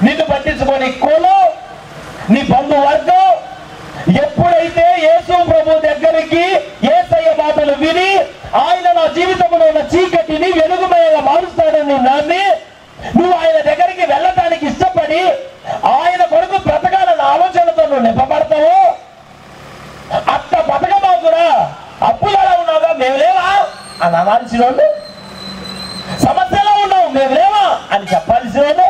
నిన్ను పట్టించుకొని కులం, నీ బంధువర్గం ఎప్పుడైతే యేసు ప్రభు దగ్గరికి యేసయ్య మాటలు విని ఆయన నా జీవితంలో ఉన్న చీకటిని వెలుగుమయంగా మారుస్తాడని నమ్మి నువ్వు ఆయన దగ్గరికి వెళ్ళటానికి ఇష్టపడి ఆయన కొరకు బ్రతకాలన్న ఆలోచనతో నువ్వు నింపబడతావు. అట్ట బతకబాకురా, అప్పులలో ఉన్నావుగా మేము లేవా అని అనాల్సిన వాళ్ళు, సమస్యలో ఉన్నావు మేము లేవా అని చెప్పాల్సిన వాళ్ళు,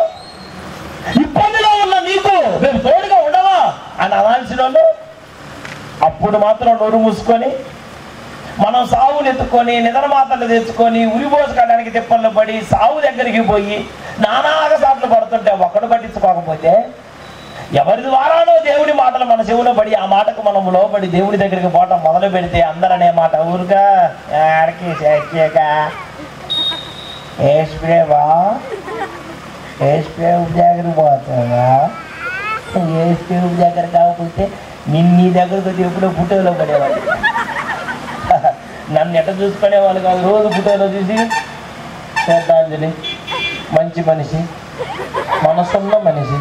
ఇబ్బందిలో ఉన్న నీకు మేము తోడుగా ఉండవా అని అనాల్సిన వాళ్ళు, అప్పుడు మాత్రం నోరు మూసుకొని మనం సావుని ఎత్తుకొని నిద్ర మాత్రలు తెచ్చుకొని ఉరిపోసుకోవడానికి తిప్పల్లో పడి సావు దగ్గరికి పోయి నానాగసాట్లు పడుతుంటే ఒక్కడు పట్టించుకోకపోతే ఎవరి ద్వారానో దేవుడి మాటలు మన చెవులో పడి ఆ మాటకు మనం లోబడి దేవుడి దగ్గరికి పోవటం మొదలు పెడితే అందరనే మాట ఊరుగా ఆడికి ఏసుప్రేవా ఏసుప్రేవు దగ్గరికి పోతావా, ఏసుప్రేవు దగ్గర కాకపోతే నీ దగ్గరకు వచ్చి ఎప్పుడో ఫోటోలో పడేవాళ్ళు. నన్ను ఎట్ట చూసుకునే వాళ్ళు కాదు, రోజు ఫోటోలో చూసి శ్రద్ధాంజలి మంచి మనిషి, మనసున్న మనిషి,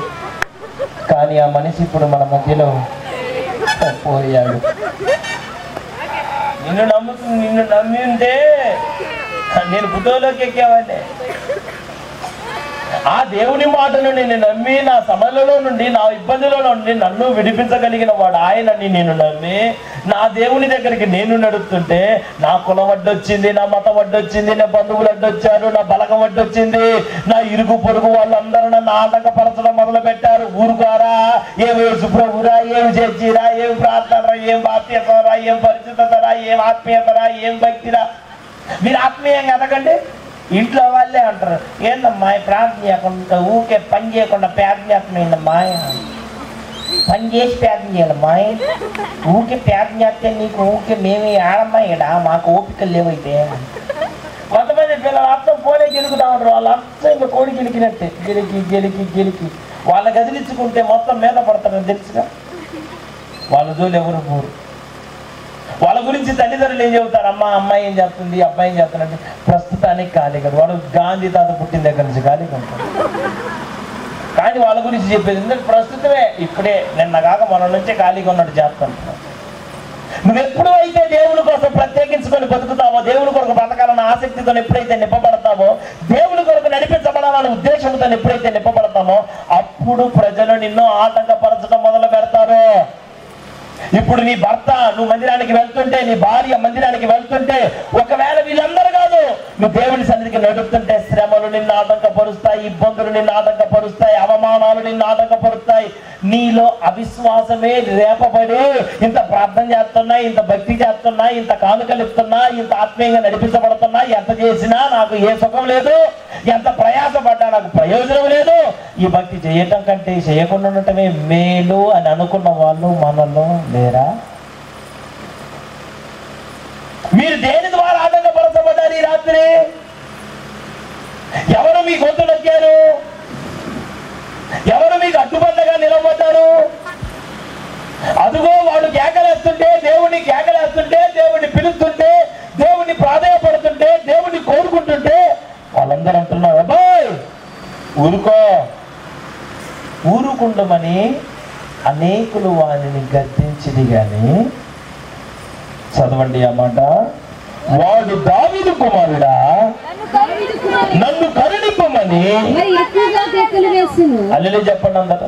కానీ ఆ మనిషి ఇప్పుడు మన మధ్యలో పోయాడు. నిన్ను నమ్మి ఉంటే నేను ఫోటోలోకి ఎక్కేవాడిని. ఆ దేవుని మాటను నేను నమ్మి నా సమస్యలలో నుండి, నా ఇబ్బందులలో నుండి నన్ను విడిపించగలిగిన వాడు ఆయనని నేను నమ్మి నా దేవుని దగ్గరికి నేను నడుస్తుంటే నా కులం అడ్డొచ్చింది, నా మతం అడ్డొచ్చింది, నా బంధువులు అడ్డొచ్చారు, నా బలగం అడ్డొచ్చింది, నా ఇరుగు పొరుగు వాళ్ళందరూ నన్ను ఆటంకపరచడం మొదలు పెట్టారు. ఊరుకోరా, ఏమి శుభ్రవురా, ఏమి చర్చిరా, ఏం ప్రార్థనరా, ఏం బాప్యతరా, ఏం పరిశుద్ధతరా, ఏం ఆత్మీయతరా, ఏం భక్తిరా. మీరు ఆత్మీయంగా ఎదగండి. ఇంట్లో వాళ్ళే అంటారు, ఏందమ్మా ప్రార్థన చేయకుండా ఊకే పని చేయకుండా ప్రార్థన చేస్తున్నాయిందమ్మా, పని చేసి ప్రార్థన చేయాలమ్మా, ఊకే ప్రార్థన చేస్తే నీకు ఊకే మేమే ఆడమ్మా ఇడ మాకు ఓపికలు లేవైతే. కొంతమంది పిల్లలు అర్థం పోలే గెలుకుతా ఉంటారు, వాళ్ళు అర్థం ఇంకా కోడి గెలికినట్టే గెలికి వాళ్ళ గదిలించుకుంటే మొత్తం మీద పడతారని తెలుసుగా. వాళ్ళ జోలు ఎవరు పోరు. వాళ్ళ గురించి తల్లిదండ్రులు ఏం చెబుతారు, అమ్మాయి ఏం చేస్తుంది, అబ్బాయి ఏం చేస్తున్నట్టు ప్రస్తుతానికి ఖాళీ కదా. వాడు గాంధీ తాత పుట్టిన దగ్గర నుంచి ఖాళీగా ఉంటాడు. కానీ వాళ్ళ గురించి చెప్పేది ఎందుకంటే ప్రస్తుతమే ఇప్పుడే నిన్న కాక మన నుంచే ఖాళీగా ఉన్నట్టు చేస్తాను. నువ్వెప్పుడు అయితే దేవుని కోసం ప్రత్యేకించుకొని బతుకుతావో, దేవుని కొరకు బ్రతకాలన్న ఆసక్తితో ఎప్పుడైతే నింపబడతావో, దేవుని కొరకు నడిపించబడాలన్న ఉద్దేశంతో ఎప్పుడైతే నింపబడతామో అప్పుడు ప్రజలు నిన్ను ఆటంకపరచడం మొదలు పెడతారు. ఇప్పుడు నీ భర్త నువ్వు మందిరానికి వెళ్తుంటే, నీ భార్య మందిరానికి వెళ్తుంటే, ఒకవేళ వీళ్ళందరూ కాదు నువ్వు దేవుని సన్నిధికి నడుపుతుంటే శ్రమలు నిన్ను ఆటంకపరుస్తాయి, ఇబ్బందులు నిన్ను ఆటంకపరుస్తాయి, అవమానాలు నిన్ను ఆటంకపరుస్తాయి. నీలో అవిశ్వాసమే రేపబడి ఇంత ప్రార్థన చేస్తున్నా, ఇంత భక్తి చేస్తున్నా, ఇంత కానుకలు ఇస్తున్నా, ఇంత ఆత్మీయంగా నడిపించబడుతున్నా, ఎంత చేసినా నాకు ఏ సుఖం లేదు, ఎంత ప్రయాసపడ్డా నాకు ప్రయోజనం లేదు, ఈ భక్తి చేయటం కంటే చేయకుండా ఉండటమే మేలు అని అనుకున్న వాళ్ళు మనలో లేరా? మీరు దేని ద్వారా ఆటంకపరచబడ్డారు ఈ రాత్రి? ఎవరు మీ గొంతు నొక్కారు? ఎవరు మీకు అడ్డుబండగా నిలబడ్డారు? అదుగో వాడు కేకలేస్తుంటే, దేవుణ్ణి కేకలేస్తుంటే, దేవుణ్ణి పిలుస్తుంటే, దేవుణ్ణి ప్రాధాన్యపడుతుంటే, దేవుణ్ణి కోరుకుంటుంటే వాళ్ళందరూ అంటున్నారు, అబ్బాయి ఊరుకో. ఊరుకుండమని అనేకులు వాడిని గద్దించింది గాని, చదవండి ఆ మాట, వాడు దావీదు కుమారుడా నన్ను కరుణింపమని అల్లెలే చెప్పండి అందరూ.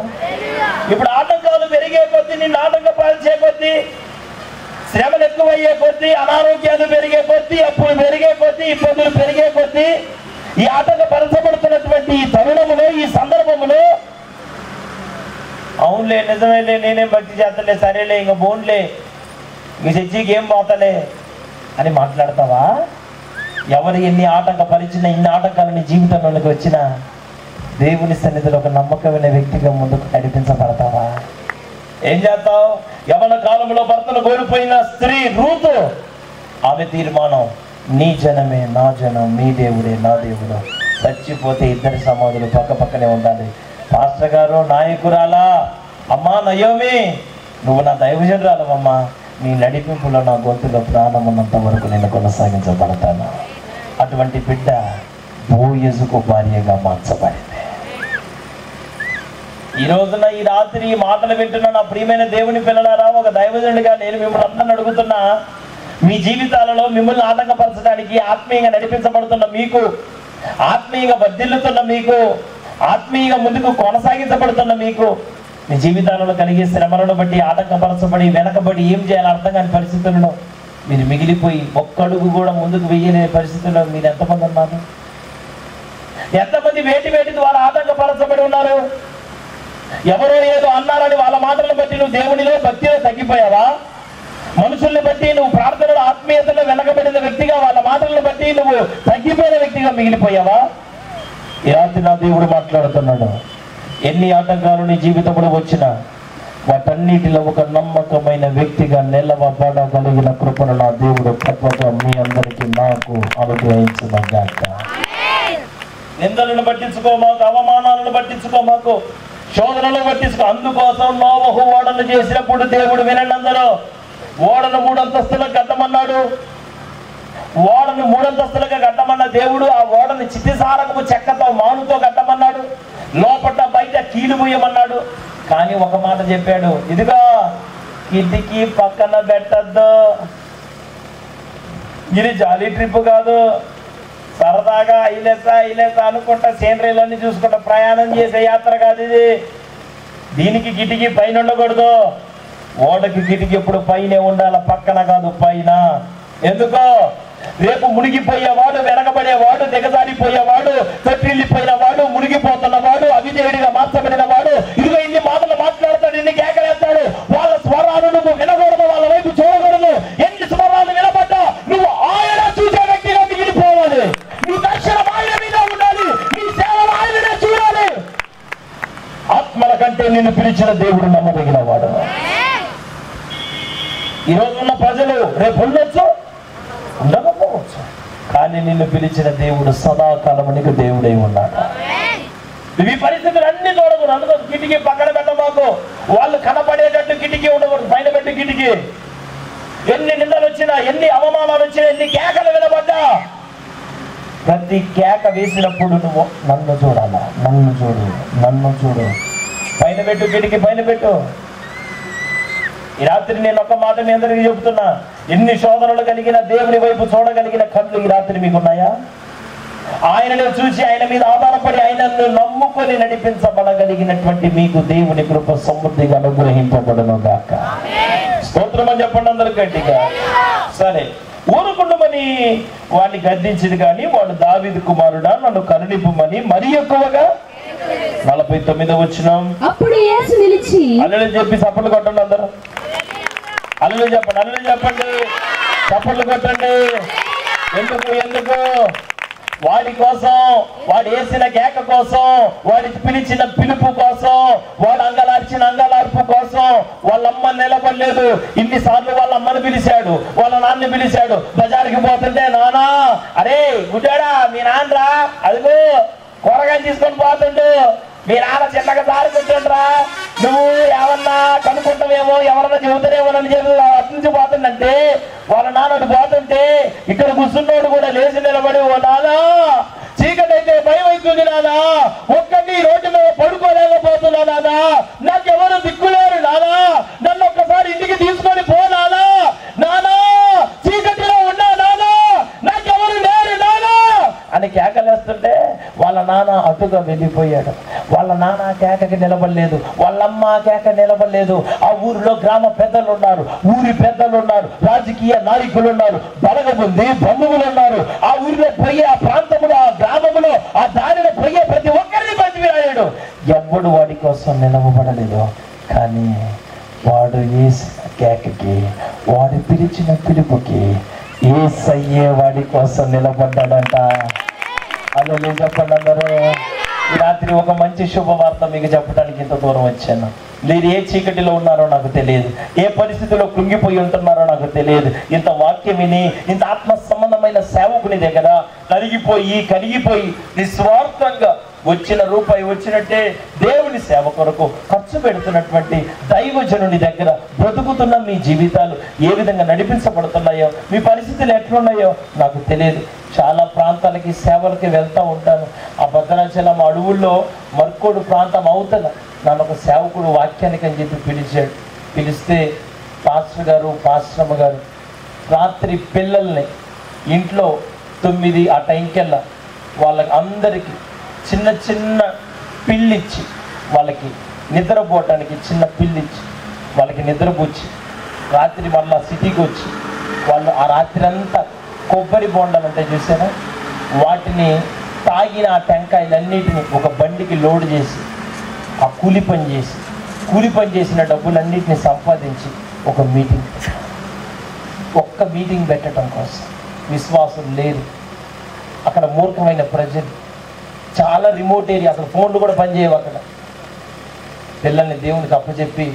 ఇప్పుడు ఆటంకాలు పెరిగే కొద్దీ, నిన్ను ఆటంకపాలు చేయకొద్దీ శ్రమలు ఎక్కువయ్యే కొద్దీ, అనారోగ్యాలు పెరిగే కొద్దీ, అప్పులు పెరిగే కొద్దీ, ఇబ్బందులు పెరిగే కొద్దీ, ఈ ఆటంకపరచబడుతున్నటువంటి ఈ తరుణములో, ఈ సందర్భములో అవునులే, నిజమేలే, నేనేం భక్తి చేస్తలే, సరేలే, ఇంక బోన్లే, ఇంక చర్చికి ఏం పోతలే అని మాట్లాడతావా? ఎవరు ఎన్ని ఆటంకపరిచినా, ఇన్ని ఆటంకాలు నీ జీవితంలోకి వచ్చినా దేవుని సన్నిధిలో ఒక నమ్మకమైన వ్యక్తిగా ముందుకు నడిపించబడతావా? ఏం చేస్తావు? యవన కాలంలో భర్తను కోల్పోయిన స్త్రీ రూతు, ఆమె తీర్మానం, నీ జనమే నా జనం, మీ దేవుడే నా దేవుడు, చచ్చిపోతే ఇద్దరి సమాధులు పక్క పక్కనే ఉండాలి. పాస్టర్ గారు, నాయకురాలా, అమ్మా నయోమి, నువ్వు నా దైవజనురాలమ్మా, నీ నడిపింపులో నా గొంతులో ప్రాణం ఉన్నంత వరకు నేను కొనసాగించబడతాను. అటువంటి బిడ్డ బోయజుకు భార్యగా మార్చబడింది. ఈ రోజున, ఈ రాత్రి ఈ మాటలు వింటున్నా నా ప్రియమైన దేవుని పిల్లలారా, ఒక దైవజనుడిగా నేను మిమ్మల్ని అందరిని అడుగుతున్నా, మీ జీవితాలలో మిమ్మల్ని ఆటంకపరచడానికి, ఆత్మీయంగా నడిపించబడుతున్న మీకు, ఆత్మీయంగా వర్ధిల్లుతున్న మీకు, ఆత్మీయంగా ముందుకు కొనసాగించబడుతున్న మీకు, మీ జీవితాలలో కలిగే శ్రమలను బట్టి ఆటంకపరచబడి, వెనకబడి ఏం చేయాలో అర్థం కాని పరిస్థితుల్లో మీరు మిగిలిపోయి ఒక్కడుగు కూడా ముందుకు వెయ్యలేని పరిస్థితుల్లో మీరు ఎంతమంది ఉన్నారు? ఎంతమంది వేటి ద్వారా ఆటంకపరచబడి ఉన్నారు? ఎవరో ఏదో అన్నారని వాళ్ళ మాటలను బట్టి నువ్వు దేవునిలో భక్తిలో తగ్గిపోయావా? మనుషుల్ని బట్టి నువ్వు ప్రార్థనలో, ఆత్మీయతలో వెనకబడిన వ్యక్తిగా, వాళ్ళ మాటలను బట్టి నువ్వు తగ్గిపోయిన వ్యక్తిగా మిగిలిపోయావా? ఈ రాత్రి నా దేవుడు మాట్లాడుతున్నాడు, ఎన్ని ఆటంకాలు నీ జీవితంలో వచ్చినా వాటన్నిటిలో ఒక నమ్మకమైన వ్యక్తిగా నిలవబడగలిగిన కృపను నా దేవుడు తప్పగా మీ అందరికీ నాకు అనుగ్రహించుగాక. నిందలను పట్టించుకోమాకు, అవమానాలను పట్టించుకోమాకు, శోధనలు పట్టించుకో. అందుకోసం నోవహు ఓడను చేసినప్పుడు దేవుడు, వినండి అందరూ, ఓడను 3 అంతస్తులకు కట్టమన్నాడు. ఓడను 3 అంతస్తులుగా కట్టమన్న దేవుడు ఆ ఓడను చితిసారకము చెక్కతో, మానుతో కట్టమన్నాడు. లోపల బయట కీలు పోయమన్నాడు. కానీ ఒక మాట చెప్పాడు, ఇదిగో కిటికీ పక్కన పెట్టద్దు, ఇది జాలీ ట్రిప్ కాదు, సరదాగా ఐలేసా అనుకుంటా సీనరీలన్నీ చూసుకుంటా ప్రయాణం చేసే యాత్ర కాదు ఇది. దీనికి కిటికీ పైన ఉండకూడదు. ఓడకి కిటికీ ఎప్పుడు పైనే ఉండాల, పక్కన కాదు, పైన. ఎందుకో రేపు మునిగిపోయేవాడు, వెనకబడేవాడు, దిగజారిపోయేవాడు, తొట్టిల్లిపోయినవాడు, మునిగిపోతున్నవాడు, అవిధేయుడిగా మార్చబడిన వాడు ఇదిగో ఇన్ని మాటలు మాట్లాడతాడు, ఇన్ని కేకలేస్తాడు. వాళ్ళ స్వరాలు నువ్వు వినకూడదు, వాళ్ళ వైపు చూడకూడదు. ఎన్ని స్వరాలు వినబడ్డా నువ్వు ఆయన చూసే వ్యక్తిగా మిగిలిపోవాలి. నీ దర్శనం ఆయన మీద ఉండాలి, నీ సేవ ఆయననే చూడాలి. ఆత్మల కంటే నిన్ను పిలిచిన దేవుడు నమ్మదగిన వాడు. ఈ రోజున్న ప్రజలు రేపు ఉండొచ్చు, ఉండకపోవచ్చు, కానీ నిన్ను పిలిచిన దేవుడు సదాకాలం నీకు దేవుడై ఉన్నాడు. ఈ పరిస్థితులు అన్ని చూడకూడదు. అందుకో కిటికీ పక్కన పెట్టమాకు. వాళ్ళు కనపడేటట్టు కిటికీ ఉండకూడదు, పైన పెట్టి కిటికీ. ఎన్ని నిందలు వచ్చినా, ఎన్ని అవమానాలు వచ్చినా, ఎన్ని కేకలు వినబడ్డా, ప్రతి కేక వేసినప్పుడు నువ్వు నన్ను చూడాలా, నన్ను చూడు, పైన పెట్టు, కిటికీ పైన పెట్టు. ఈ రాత్రి నేను ఒక మాట మీ అందరికీ చెబుతున్నా, ఎన్ని శోధనలు కలిగిన దేవుని వైపు చూడగలిగిన కళ్ళు ఈ రాత్రి మీకున్నాయా? ఆయనను చూసి, ఆయన మీద ఆధారపడి, ఆయనను నమ్ముకొని నడిపించబడగలిగినటువంటి మీకు దేవుని కృప సమృద్ధిగా అనుగ్రహింపబడును గాక. స్తోత్రం అని చెప్పండి అందరూ గట్టిగా. సరే, ఊరుకుండమని వాడిని గద్దించింది, కానీ వాడు దావీదు కుమారుడా నన్ను కరుణింపుమని మరీ ఎక్కువగా 49వ వచనం. అప్పుడు యేసు నిలిచి హల్లెలూయా చెప్పి చప్పట్లు కొట్టండి అందరూ. హల్లెలూయా చెప్పండి, చప్పట్లు కొట్టండి. ఎందుకు? వాడి కోసం, వాడు వేసిన కేక కోసం, వాడికి పిలిచిన పిలుపు కోసం, వాడు అంగలార్చిన అంగలార్పు కోసం వాళ్ళ అమ్మ నిలబడలేదు. ఇన్నిసార్లు వాళ్ళ అమ్మని పిలిచాడు, వాళ్ళ నాన్నని పిలిచాడు. బజార్కి పోతుంటే, నానా అరే గుడ్డాడా మీ నాన్నరా, అదిగో కూరగాయలు తీసుకొని పోతుండు, మీ నాన్న చిన్నగా దారుకుంటుండ్రా, నువ్వు ఏమన్నా కనుక్కుంటావేమో, ఎవరన్నా చెబుతారేమోనని చెప్పి అటు నుంచి పోతుందంటే, వాళ్ళ నాన్నడు పోతుంటే ఇక్కడ కూర్చున్నోడు కూడా లేచి నిలబడి, ఓ నానా చీకటి అయితే భయం అవుతుంది నానా, ఒక్కటి రోడ్డు మీద పడుకోలేకపోతున్నా నానా, నాకెవరు దిక్కులేరు నానా, నన్ను ఒక్కసారి ఇంటికి తీసుకొని పో నానా, చీకటిలో ఉన్నా నానా, నాకెవరు లేరు నానా, అని కేకలేస్తుంటే వాళ్ళ నాన్న అటుగా వెళ్ళిపోయాడు. వాళ్ళ నాన్న కేకకి నిలబడలేదు, వాళ్ళమ్మ కేక నిలబడలేదు. ఆ ఊరిలో గ్రామ పెద్దలు ఉన్నారు, ఊరి పెద్దలు ఉన్నారు, రాజకీయ నాయకులు ఉన్నారు, బలగముంది బంధువులు ఉన్నారు. ఆ ఊరిలో పోయే, ఆ ప్రాంతంలో, ఆ గ్రామంలో, ఆ దారిలో పోయే ప్రతి ఒక్కరిని బతికిరాయాడు. ఎవ్వడు వాడి కోసం నిలవబడలేదు. కానీ వాడు వేసిన కేకకి, వాడు పిలిచిన పిలుపుకి యేసయ్యే వాడి కోసం నిలబడ్డాడంట. అలా చెప్పండి అందరూ. ఈ రాత్రి ఒక మంచి శుభవార్త మీకు చెప్పడానికి ఇంత దూరం వచ్చాను. మీరు ఏ చీకటిలో ఉన్నారో నాకు తెలియదు, ఏ పరిస్థితిలో కృంగిపోయి ఉంటున్నారో నాకు తెలియదు. ఇంత వాక్యం విని, ఇంత ఆత్మ సంబంధమైన సేవకుని దగ్గర కరిగిపోయి నిస్వార్థంగా వచ్చిన రూపాయి వచ్చినట్టే దేవుని సేవ కొరకు ఖర్చు పెడుతున్నటువంటి దైవజనుని దగ్గర బ్రతుకుతున్న మీ జీవితాలు ఏ విధంగా నడిపించబడుతున్నాయో, మీ పరిస్థితులు ఎట్లున్నాయో నాకు తెలియదు. చాలా ప్రాంతాలకి సేవలకి వెళ్తూ ఉంటాను. ఆ భద్రాచలం అడవుల్లో మర్కోడు ప్రాంతం అవతల నన్ను ఒక సేవకుడు వాక్యానికి అని చెప్పి పిలిస్తే పాస్టర్ గారు, పాస్టరమ్మ గారు రాత్రి పిల్లల్ని ఇంట్లో 9 ఆ టైంకెల్లా వాళ్ళకి అందరికీ చిన్న చిన్న పిల్లిచ్చి, వాళ్ళకి నిద్రపోవటానికి చిన్న పిల్లిచ్చి వాళ్ళకి నిద్రపుచ్చి రాత్రి మళ్ళా సిటీకి వచ్చి వాళ్ళు ఆ రాత్రి అంతా కొబ్బరి బొండాలు అంటే చూసారా, వాటిని తాగిన ఆ టెంకాయలన్నిటిని ఒక బండికి లోడ్ చేసి ఆ కూలి పని చేసిన డబ్బులన్నిటిని సంపాదించి ఒక మీటింగ్ పెట్టడం కోసం. విశ్వాసం లేదు అక్కడ, మూర్ఖమైన ప్రజలు, చాలా రిమోట్ ఏరియా, అసలు ఫోన్లు కూడా పనిచేయవు అక్కడ. పిల్లల్ని దేవునికి అప్పచెప్పి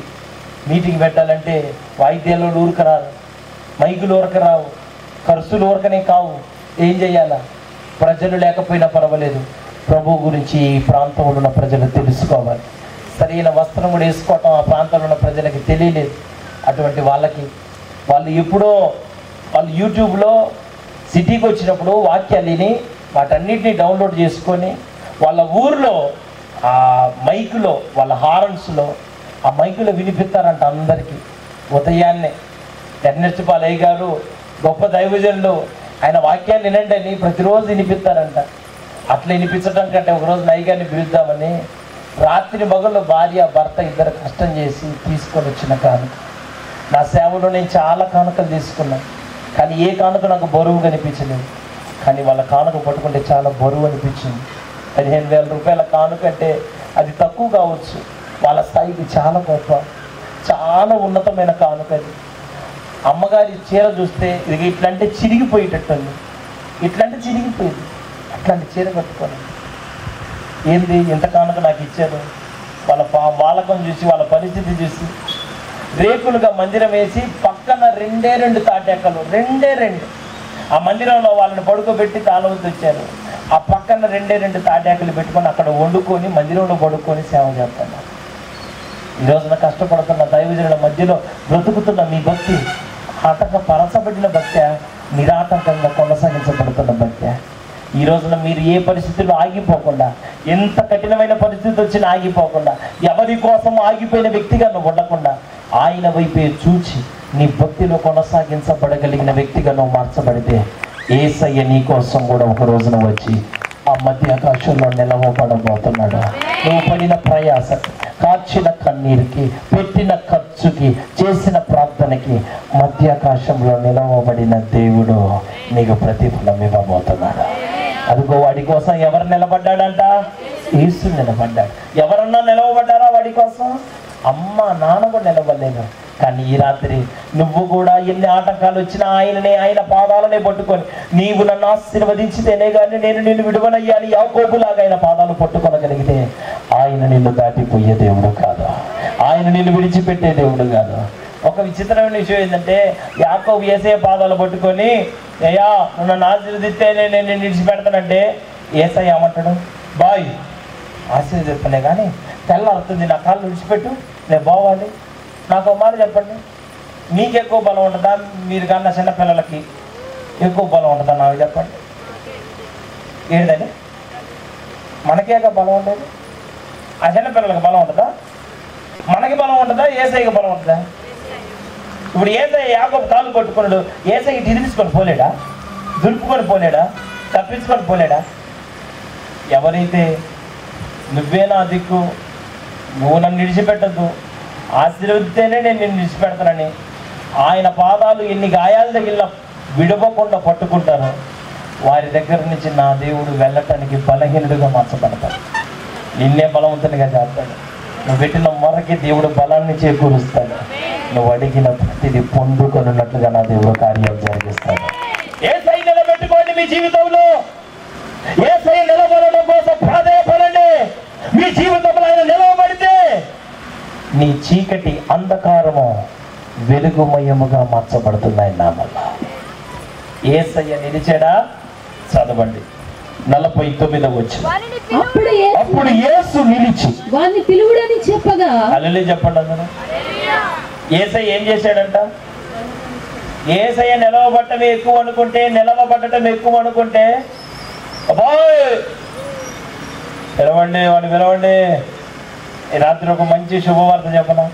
మీటింగ్ పెట్టాలంటే వాయిద్యాలు ఊరకరారు, మైకులు ఊరకరావు, ఖర్చులు ఊరకనే కావు. ఏం చేయాలా? ప్రజలు లేకపోయినా పర్వాలేదు, ప్రభు గురించి ఈ ప్రాంతంలో ఉన్న ప్రజలు తెలుసుకోవాలి. సరైన వస్త్రం కూడా వేసుకోవటం ఆ ప్రాంతంలో ఉన్న ప్రజలకి తెలియలేదు. అటువంటి వాళ్ళు ఎప్పుడో యూట్యూబ్లో సిటీకి వచ్చినప్పుడు వాక్యాలు విని వాటన్నిటిని డౌన్లోడ్ చేసుకొని వాళ్ళ ఊర్లో ఆ మైకులో, వాళ్ళ హారన్స్లో ఆ మైకులో వినిపిస్తారంట అందరికీ. ఉదయాన్నే ఎర్నెస్ట్ పాలయ్య గారు గొప్ప దైవజనులు, ఆయన వాక్యాన్ని వినండి అని ప్రతిరోజు వినిపిస్తారంట. అట్లా వినిపించడం కంటే ఒకరోజు నైగాన్ని పిలుద్దామని రాత్రి మగళ్ళు భార్య భర్త ఇద్దరు కష్టం చేసి తీసుకొని వచ్చిన కానుక. నా సేవలో నేను చాలా కానుకలు తీసుకున్నాను, కానీ ఏ కానుక నాకు బరువు కనిపించలేదు. కానీ వాళ్ళ కానుక పట్టుకుంటే చాలా బరువు అనిపించింది. 15,000 రూపాయల కానుక అంటే అది తక్కువ కావచ్చు, వాళ్ళ స్థాయికి చాలా గొప్ప, చాలా ఉన్నతమైన కానుక అది. అమ్మగారి చీర చూస్తే ఇది ఇట్లంటే చిరిగిపోయేటట్టుంది, ఇట్లంటే చిరిగిపోయింది. అట్లాంటి చీర కట్టుకోండి. ఏంది ఇంత కానుక నాకు ఇచ్చారు? వాళ్ళ వాలకం చూసి, వాళ్ళ పరిస్థితి చూసి రేకులుగా మందిరం వేసి పక్కన 2 తాటాకలు, 2 ఆ మందిరంలో వాళ్ళని పడుకోబెట్టి తాళవద్దు వచ్చారు. ఆ పక్కన 2 తాటాకలు పెట్టుకొని అక్కడ వండుకొని మందిరంలో పడుకొని సేవ చేస్తాను. ఈ రోజున కష్టపడుతున్న దైవజనుల మధ్యలో బ్రతుకుతున్న మీ భక్తి పరచబడిన భక్తి, నిరాటంకంగా కొనసాగించబడుతున్న భక్తి. ఈ రోజున మీరు ఏ పరిస్థితుల్లో ఆగిపోకుండా, ఎంత కఠినమైన పరిస్థితి వచ్చినా ఆగిపోకుండా, ఎవరి కోసం ఆగిపోయిన వ్యక్తిగా నువ్వు ఉండకుండా ఆయన వైపే చూచి నీ భక్తిలో కొనసాగించబడగలిగిన వ్యక్తిగా నువ్వు మార్చబడితే యేసయ్య నీ కోసం కూడా ఒక రోజున వచ్చి ఆ మధ్య ఆకాశంలో నిలవబడబోతున్నాడు. నువ్వు పడిన ప్రయాస, కార్చిన కన్నీరుకి, పెట్టిన ఖర్చుకి, చేసిన ప్రార్థనకి మధ్యాకాశంలో నిలవబడిన దేవుడు నీకు ప్రతిఫలం ఇవ్వబోతున్నాడు. అదిగో వాడి కోసం ఎవరు నిలబడ్డాడంట? యేసు నిలబడ్డాడు. ఎవరన్నా నిలవబడ్డారా వాడి కోసం? అమ్మ నాన్న కూడా నిలబడలేదు. కానీ ఈ రాత్రి నువ్వు కూడా ఎన్ని ఆటంకాలు వచ్చినా ఆయన పాదాలనే పట్టుకొని, నీవు నన్ను ఆశీర్వదించితేనే కానీ నేను నిన్ను విడువనయ్యాని యాకోబులాగా ఆయన పాదాలు పట్టుకొనగలిగితే ఆయన నిన్ను దాటిపోయే దేవుడు కాదు, ఆయన నిన్ను విడిచిపెట్టే దేవుడు కాదు. ఒక విచిత్రమైన విషయం ఏంటంటే, యాకోబు యేసయ్య పాదాలు పట్టుకొని, అయ్యా నువ్వు నన్ను ఆశీర్వదిస్తే నేను నిన్ను విడిచిపెడతానంటే యేసయ్య ఏమంటాడు? బాయ్ ఆశీర్వదిస్తలే కానీ తెల్లారుతుంది, నా కాళ్ళు విడిచిపెట్టు, నేను పోవాలి. నాకు ఒక మాట చెప్పండి, మీకు ఎక్కువ బలం ఉంటుందా మీరు కన్నా చిన్నపిల్లలకి ఎక్కువ బలం ఉంటుందా? నాకు చెప్పండి. ఏంటండి మనకేగా బలం ఉండేది? ఆ చిన్నపిల్లలకి బలం ఉంటుందా? మనకి బలం ఉంటుందా? యేసయ్యకి బలం ఉంటుందా? ఇప్పుడు యేసయ్య యాకోబు కాళ్ళు పట్టుకున్నాడు, యేసయ్య ఇటు తీసుకొని పోలేడా? దులుపుకొని పోలేడా? తప్పించుకొని పోలేడా? ఎవరైతే నువ్వే నా దిక్కు, నువ్వు నన్ను విడిచిపెట్టద్దు, ఆశీర్వదిస్తేనే నేను నిన్ను విడిచిపెడతానని ఆయన పాదాలు ఎన్ని గాయాలు తగిలిన విడవకుండా పట్టుకుంటారో వారి దగ్గర నుంచి నా దేవుడు వెళ్ళటానికి బలహీనుడిగా మార్చబడతాడు. నిన్నే బలవంతునిగా చేస్తాడు. నువ్వు పెట్టిన మొరకి దేవుడు బలాన్ని చేకూరుస్తాడు. నువ్వు అడిగిన ప్రతిది పొందుకొనున్నట్లుగా నా దేవుడు కార్యం జరిగిస్తాడు. యేసయ్య నిలబెట్టుకోండి మీ జీవితంలో. యేసయ్య నిలబడడం కోసం ప్రాధాన్యపడండి. మీ జీవితంలో ఆయన నిలవబడితే నీ చీకటి అంధకారము వెలుగుమయముగా మార్చబడుతున్నాయి. నా వల్ల యేసయ్య నిలిచాడా? చదవండి 49వ వచనం. అప్పుడు యేసు నిలిచి వారిని పిలువుడని చెప్పగా, హల్లెలూయా చెప్పండి అందరూ. యేసయ్య ఏం చేశాడంట? యేసయ్య నిలవబడటం ఎక్కువ అనుకుంటే అబ్బాయ్ పిలవండి, వాడిని పిలవండి. ఈ రాత్రి ఒక మంచి శుభవార్త చెప్పనా?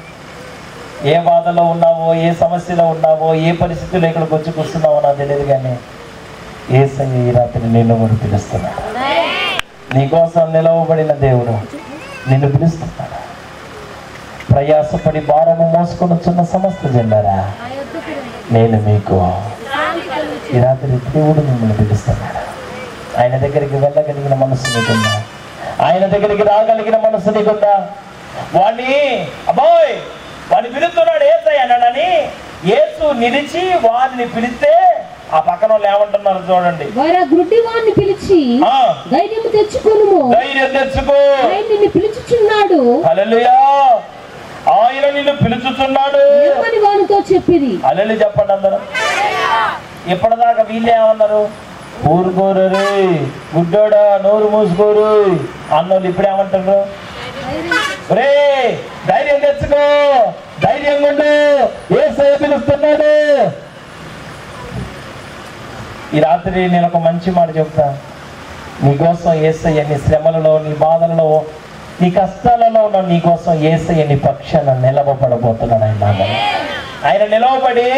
ఏ బాధలో ఉన్నావో, ఏ సమస్యలో ఉన్నావో, ఏ పరిస్థితుల్లో ఇక్కడికి వచ్చి కూర్చున్నావో నాకు తెలియదు, కానీ యేసయ్య ఈ రాత్రి నిన్ను కూడా పిలుస్తున్నాడు. నీకోసం నిలవబడిన దేవుడు నిన్ను పిలుస్తున్నాడు. ప్రయాసపడి భారము మోసుకొని వచ్చిన సమస్త జనులారా, నేను మీకు ఈ రాత్రి దేవుడు మిమ్మల్ని పిలుస్తున్నాడు. ఆయన దగ్గరికి వెళ్ళగలిగిన మనసు నీకుందా? ఆయన దగ్గరికి రాగలిగిన మనసు నీకుందా? వాడిని అబ్బాయ్ వాడిని పిలుస్తున్నాడు యేసయ్య అన్నాడని యేసు నిలిచి వారిని పిలిస్తే ఆ పక్కన వాళ్ళు ఏమంటున్నారు చూడండి. గుడ్డివాడిని పిలిచి ధైర్యం తెచ్చుకో, ఆయన నిన్ను పిలుచుచున్నాడు. హల్లెలూయా, ఆయన నిన్ను పిలుచుచున్నాడు అని వానితో చెప్పింది. హల్లెలూయా చెప్పండి అందరూ. ఇప్పటిదాకా వీళ్ళే ఏమన్నారు? ఊరుకోరు రే గుడ్డోడా, నోరు మూసుకోరు అన్నోళ్ళు ఇప్పుడు ఏమంటారు? రే ధైర్యం తెచ్చుకో, ధైర్యంగా ఉండు, యేసయ్య పిలుస్తున్నాడు. ఈ రాత్రి నేను ఒక మంచి మాట చెప్తా. నీకోసం యేసయ్య నీ శ్రమలలో, నీ బాధలలో, నీ కష్టాలలో ఉన్న నీకోసం యేసయ్య నీ పక్షాన నిలవబడబోతున్నాడు. ఆయన నిలవబడి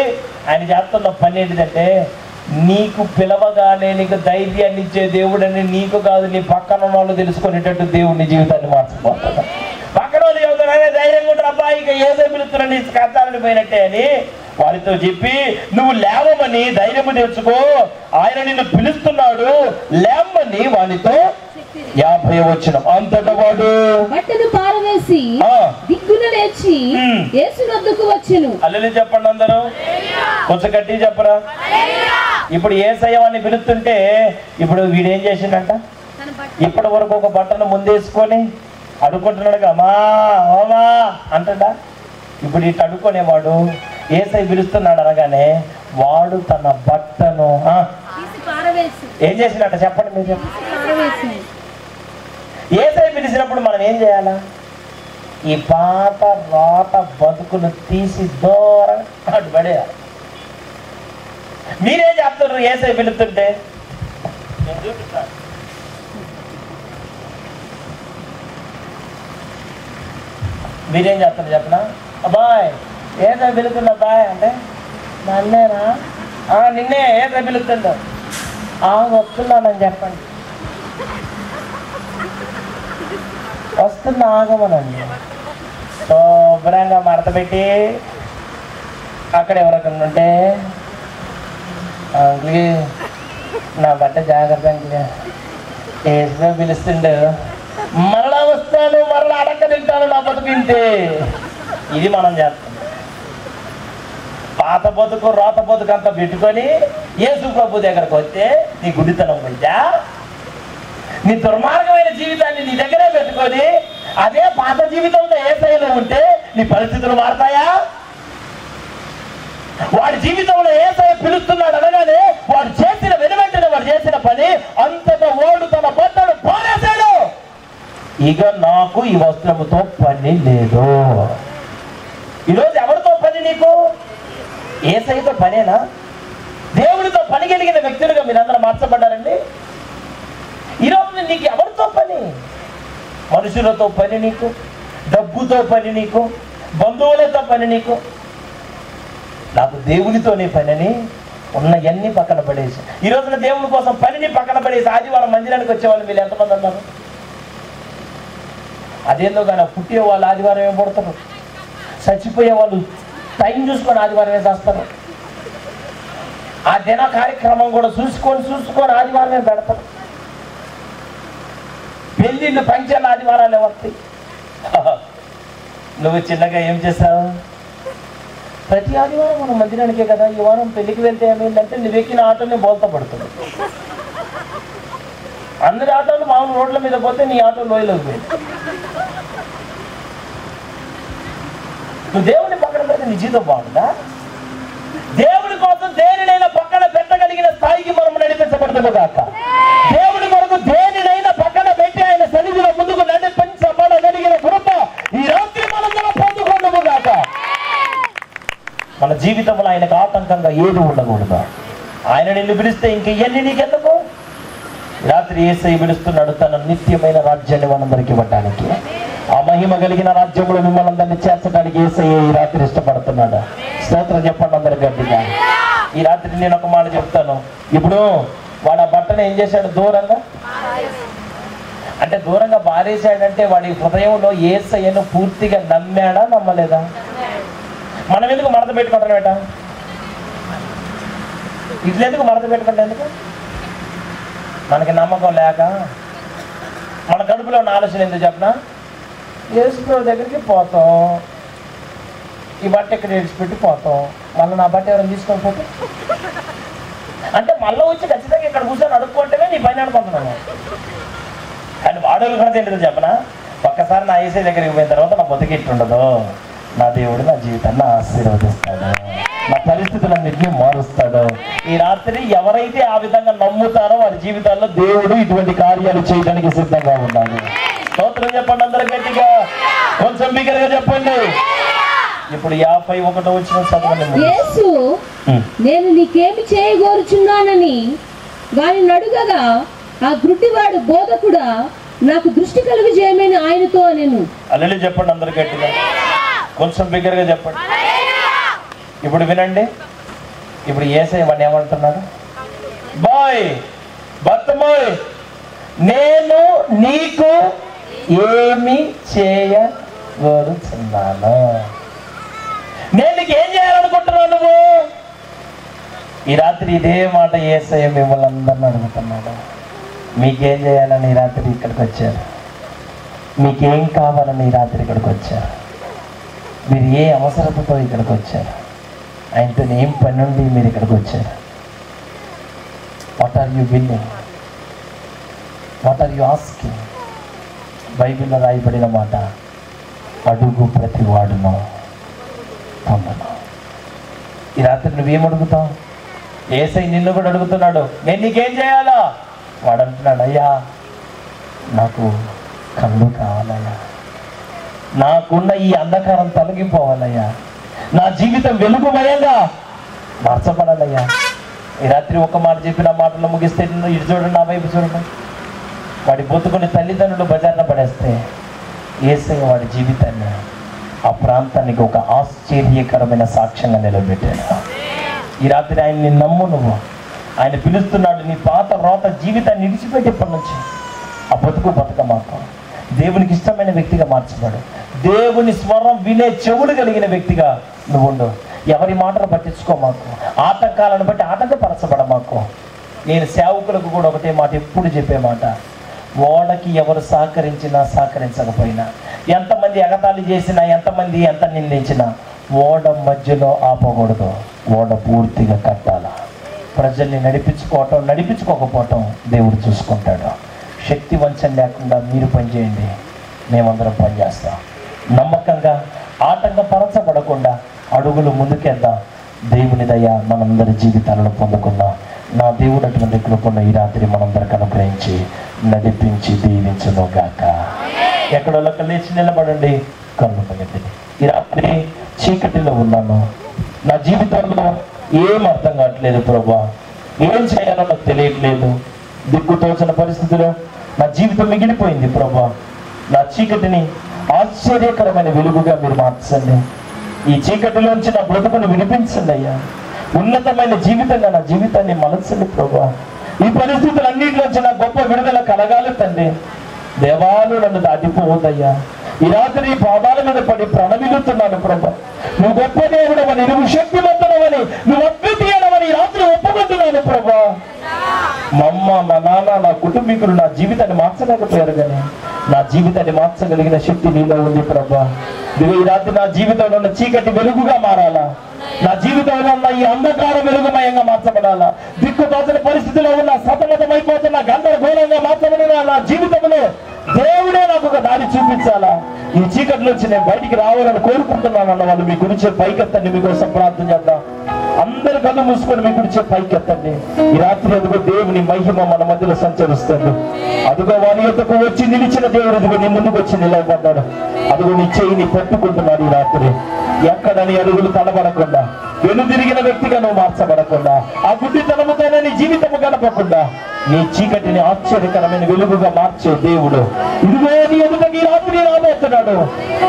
ఆయన చేస్తున్న పని ఏంటిదంటే, నీకు పిలవగానే నీకు ధైర్యాన్ని ఇచ్చే దేవుడని నీకు కాదు, నీ పక్కన వాళ్ళు తెలుసుకునేటట్టు దేవుడు నీ జీవితాన్ని మార్చిపోతాడు. పక్కన వాళ్ళు చెబుతారు ధైర్యంగా ఉంటారు, అబ్బాయి ఇక ఏదో పిలుస్తున్నా నీ కష్టాలని పోయినట్టే అని వారితో చెప్పి, నువ్వు లేవమని ధైర్యము తెచ్చుకో, ఆయన నిన్ను పిలుస్తున్నాడు లేవమని వానితో 50వ వచనం. అంతటా వాడు బట్టను పారవేసి దిగ్గున లేచి యేసు వద్దకు వచ్చెను. హల్లెలూయా చెప్పండి అందరూ. కొంచెం గట్టిగా చెప్పరా. ఇప్పుడు యేసయ్య వాడిని పిలుస్తుంటే ఇప్పుడు వీడేం చేసిండంట? ఇప్పటి వరకు ఒక బట్టను ముందేసుకొని అడుక్కుంటున్నాడుగా, అమ్మా ఓమా అంటడా. ఇప్పుడు ఇటు అడుక్కునేవాడు యేసయ్య పిలుస్తున్నాడు అనగానే వాడు తన బట్టను ఏం చేసినట్ట చెప్పండి మీరు. యేసయ్య పిలిచినప్పుడు మనం ఏం చేయాలా? ఈ పాత రాత బతుకును తీసి దూరం అటు పడేయాలి. మీరేం చెప్తున్నారు యేసయ్య పిలుస్తుంటే? నేను చూపిస్తాను. మీరేం చెప్తారు చెప్పనా? అబ్బాయ్ యేసయ్య పిలుస్తుండ అబ్బాయ్ అంటే, నన్నేనా? నిన్నే యేసయ్య పిలుస్తుండ. వస్తున్నానని చెప్పండి. వస్తున్నా ఆగమనండి. శుభ్రంగా మడత పెట్టి అక్కడ ఎవరక్కడ ఉంటే, అంకుల్కి నా బట్ట జాగ్రత్త అంకుల్, యేసుగా పిలుస్తుండే, మరలా వస్తాను, మరలా అడక్క తింటాను, నా బతుకింతే. ఇది మనం చేస్తాం. పాత బతుకు రోత బతుకు అంతా పెట్టుకొని యేసు ప్రభు దగ్గరకు వస్తే నీ గుడితనం పోయిద్దా? నీ దుర్మార్గమైన జీవితాన్ని నీ దగ్గరే పెట్టుకొని అదే పాత జీవితంలో యేసయ్యలో ఉంటే నీ పరిస్థితులు మారతాయా? వాడి జీవితంలో యేసయ్య పిలుస్తున్నాడు అనగానే వాడు చేసిన వెనువెంటనే వాడు చేసిన పని అంతటా వాడు తన బట్టను పారేశాడు. ఇక నాకు ఈ వస్త్రముతో పని లేదు. ఈరోజు ఎవరితో పని నీకు? యేసయ్యతో పనేనా? దేవుడితో పని కలిగిన వ్యక్తులుగా మీరందరూ మార్చబడ్డారండి. ఈరోజు నీకు ఎవరితో పని? మనుషులతో పని నీకు, డబ్బుతో పని నీకు, బంధువులతో పని నీకు. నాకు దేవునితోనే పని అని ఉన్నవన్నీ పక్కన పడేసి ఈ రోజున దేవుని కోసం పనిని పక్కన పడేసి ఆదివారం మందిరానికి వచ్చేవాళ్ళు వీళ్ళు ఎంతమంది అన్నారు? అదేందో కానీ పుట్టే వాళ్ళు ఆదివారం ఏం పడతారు, చచ్చిపోయే వాళ్ళు టైం చూసుకొని ఆదివారం చేస్తారు. ఆ దిన కార్యక్రమం కూడా చూసుకొని ఆదివారమే పెడతారు. పెళ్ళిళ్ళు పంచాలు ఆదివారాలే వస్తాయి. నువ్వు చిన్నగా ఏం చేస్తావు? ప్రతి ఆదివారం మనం మందిరానికే కదా, ఈ వారం పెళ్లికి వెళ్తే ఏమైందంటే నువ్వు ఎక్కిన ఆటోని బోల్తా పడుతుంది. అందరి ఆటోలు మామూలు రోడ్ల మీద పోతే నీ ఆటో లోయలోకి పోయింది. నువ్వు దేవుని పక్కన పెడితే నీ జీవితం బాగుందా? దేవుడి కోసం దేనినైనా పక్కన పెట్టగలిగిన స్థాయికి మనం నడిపించబడతాము కాక, దేవుడి కొరకు దేనినైనా పక్కన పెట్టి ఆయన సన్నిధిలో ముందుకు నడిపించబడగలిగిన కృప ఈ రాత్రి మనం పొందుకున్నాము కాక. మన జీవితంలో ఆయనకు ఆటంకంగా ఏది ఉండకూడదు. ఆయన నిన్ను పిలిస్తే ఇంక ఇవన్నీ నీకెందుకు? రాత్రి యేసయ్య పిలుస్తున్నాడు తన నిత్యమైన రాజ్యాన్ని మనందరికి ఇవ్వటానికి. ఆ మహిమ కలిగిన రాజ్యంలో మిమ్మల్ని అందరినీ చేర్చడానికి యేసయ్య ఈ రాత్రి ఇష్టపడుతున్నాడు. స్తోత్రం చెప్పండి అందరు గట్టిగా. ఈ రాత్రి నేను ఒక మాట చెప్తాను. ఇప్పుడు వాడు ఆ బట్టను ఏం చేశాడు? దూరంగా, అంటే దూరంగా బారేశాడంటే వాడి హృదయంలో యేసయ్యను పూర్తిగా నమ్మాడా నమ్మలేదా? మనం ఎందుకు మడత పెట్టుకుంటాం బేట? ఇట్లా ఎందుకు మడత పెట్టుకుంటా? ఎందుకు? మనకి నమ్మకం లేక. మన కడుపులో ఉన్న ఆలోచన ఎందుకు చెప్పినా, యేసు ప్రభు దగ్గరికి పోతాం, ఈ బట్ట ఇక్కడ విడిచిపెట్టి పోతాం, మళ్ళీ నా బట్ట ఎవరైనా తీసుకొని పోతే అంటే మళ్ళీ వచ్చి ఖచ్చితంగా ఇక్కడ కూర్చొని అడుక్కుంటేనే నీ పైన అనుకుంటున్నాను. కానీ వాడు అనుకున్నది ఏంటో చెప్పనా, ఒక్కసారి నా యేసయ్య దగ్గరికి పోయిన తర్వాత నా బతుకెట్టు ఉండదు, నా దేవుడు నా జీవితాన్ని ఆశీర్వదిస్తాడు, నా పరిస్థితులన్నింటినీ మారుస్తాడు. ఈ రాత్రి ఎవరైతే ఆ విధంగా నమ్ముతారో వారి జీవితాల్లో దేవుడు ఇటువంటి కార్యాలు చేయడానికి సిద్ధంగా ఉన్నాడు. స్తోత్రం చెప్పండి అందరూ గట్టిగా, కొంచెం బిగ్గరగా చెప్పండి. ఇప్పుడు 51వ వచనం చదవండి. యేసు నేను నీకేమి చేయగోరుచున్నానని వారిని అడుగగా ఆ గుడ్డివాడు బోధకుడా నాకు దృష్టి కలుగు చేయమని ఆయనతో నేను. అల్లెలు చెప్పండి అందరూ గట్టిగా, కొంచెం బిగ్గరగా చెప్పండి. ఇప్పుడు వినండి. ఇప్పుడు యేసయ్య వాడిని ఏమంటున్నాడు? బాయ్ బర్తమోయ్, నేను నీకు ఏమి చేయగోరుచున్నాను? నేను నీకు ఏం చేయాలనుకుంటున్నావు నువ్వు? ఈ రాత్రి ఇదే మాట యేసయ్య మిమ్మల్ని అందరిని అడుగుతున్నాడు. మీకేం చేయాలని ఈ రాత్రి ఇక్కడికి వచ్చారు? మీకేం కావాలని ఈ రాత్రి ఇక్కడికి వచ్చారు? మీరు ఏ అవసరతతో ఇక్కడికి వచ్చారు? ఆయనతో ఏం పని నుండి మీరు ఇక్కడికి వచ్చారు? What are you willing? What are you asking? బైబిల్లో రాయబడిన మాట, అడుగు ప్రతి వాడును పొందను. ఈ రాత్రి నువ్వేం అడుగుతావు? యేసయ్య నిన్ను కూడా అడుగుతున్నాడు, నేను నీకేం చేయాలా? వాడు అంటున్నాడు, అయ్యా నాకు కళ్ళు కావాలయ్యా, నాకున్న ఈ అంధకారం తొలగిపోవాలయ్యా, నా జీవితం వెలుగుమయంగా మార్చబడాలయ్యా. ఈ రాత్రి ఒక మాట చెప్పిన మాటలు ముగిస్తే ఇటు చూడండి, నా వైపు చూడండి. వాడి బతుకుని తల్లిదండ్రులు బజార్న పడేస్తే యేసయ్య వాడి జీవితాన్ని, ఆ ప్రాంతానికి ఒక ఆశ్చర్యకరమైన సాక్ష్యంగా నిలబెట్టాడు. ఈ రాత్రి ఆయన్ని నమ్ము. నువ్వు ఆయన పిలుస్తున్నాడు. నీ పాత రోత జీవితాన్ని విడిచిపెట్టేప్పటి నుంచి ఆ బతుక మాకు దేవునికి ఇష్టమైన వ్యక్తిగా మార్చబడు. దేవుని స్వరం వినే చెవులు కలిగిన వ్యక్తిగా నువ్వు ఉండు. ఎవరి మాటలు పట్టించుకో మాకు, ఆటంకాలను బట్టి ఆటంకపరచబడ మాకు. నేను సేవకులకు కూడా ఒకటే మాట ఎప్పుడు చెప్పే మాట, ఓడకి ఎవరు సహకరించినా సహకరించకపోయినా, ఎంతమంది ఎగతాళి చేసినా, ఎంతమంది ఎంత నిందించినా, ఓడ మధ్యలో ఆపకూడదు. ఓడ పూర్తిగా కట్టాల. ప్రజల్ని నడిపించుకోకపోవటం దేవుడు చూసుకుంటాడు. శక్తి వంచన లేకుండా మీరు పనిచేయండి, మేమందరం పనిచేస్తాం. నమ్మకంగా ఆటంకపరచబడకుండా అడుగులు ముందుకేద్దాం. దేవుని దయ మనందరి జీవితాలను పొందుకుందాం. నా దేవుడు అటువంటి కృపను ఈ రాత్రి మనందరికి అనుగ్రహించి నడిపించి దీవించును గాక. ఎక్కడో లేచి నిలబడండి, కన్ను పగండి. ఈ రాత్రి చీకటిలో ఉన్నాను, నా జీవితంలో ఏం అర్థం కావట్లేదు ప్రభా, ఏం చేయాలో నాకు తెలియట్లేదు, దిక్కుతోచిన పరిస్థితిలో నా జీవితం మిగిలిపోయింది ప్రభా. నా చీకటిని ఆశ్చర్యకరమైన వెలుగుగా మీరు మార్చండి. ఈ చీకటిలోంచి నా బ్రతుకును వినిపించండి అయ్యా. ఉన్నతమైన జీవితంగా నా జీవితాన్ని మలచండి ప్రభా. ఈ పరిస్థితులన్నింటిలోంచి నా గొప్ప విడుదల కలగాలి తండ్రి. దేవాలు నన్ను దాటిపోవద్దయ్యా. ఈ రాత్రి నీ పాదాల మీద పడి ప్రణమిలుతున్నాను ప్రభా. నువ్వు గొప్ప దేవుడవని, నువ్వు శక్తివంతుడవని, నువ్వు అద్వితీయుడవని ఈ రాత్రి ఒప్పుకుంటున్నాను ప్రభా. మా అమ్మ, మా నాన్న, నా కుటుంబీకులు నా జీవితాన్ని మార్చలేకపోయారు, కానీ నా జీవితాన్ని మార్చగలిగిన శక్తి నీలో ఉంది ప్రభా. నువ్వు ఈ రాత్రి నా జీవితంలో ఉన్న చీకటి వెలుగుగా మారాలా, నా జీవితంలో ఉన్న ఈ అంధకారం వెలుగుమయంగా మార్చబడాలా, దిక్కుతోచని పరిస్థితిలో ఉన్న సతమతమైపోతున్న గందరగోళంగా మార్చబడిన నా జీవితంలో దేవుడే నాకు ఒక దారి చూపించాలా. ఈ చీకటిలోంచి నేను బయటికి రావాలని కోరుకుంటున్నాను అన్న వాళ్ళు మీ గురించి పైకెత్తండి. మీకోసం ప్రార్థన చేద్దాం. అందరు కళ్ళు మూసుకొని మీ గురించి పైకెత్తండి. ఈ రాత్రి అదిగో దేవుని మహిమ మన మధ్యలో సంచరిస్తుంది. అదిగో వారి యొద్దకు వచ్చి నిలిచిన దేవుడు అదిగో నీ ముందుకు వచ్చి నిలబడ్డాడు. అదిగో నీ చేయిని పట్టుకుంటున్నాడు. ఈ రాత్రి ఎక్కడ నీ అడుగులు తడబడకుండా, వెనుదిరిగిన వ్యక్తిగా నువ్వు మార్చబడకుండా, ఆ గుడ్డితనముతోనే నీ జీవితము గడపకుండా నీ చీకటిని ఆశ్చర్యకరమైన వెలుగుగా మార్చే దేవుడు ఇదిగో నీ ఎదుటకి ఈ రాత్రి రాబోతున్నాడు.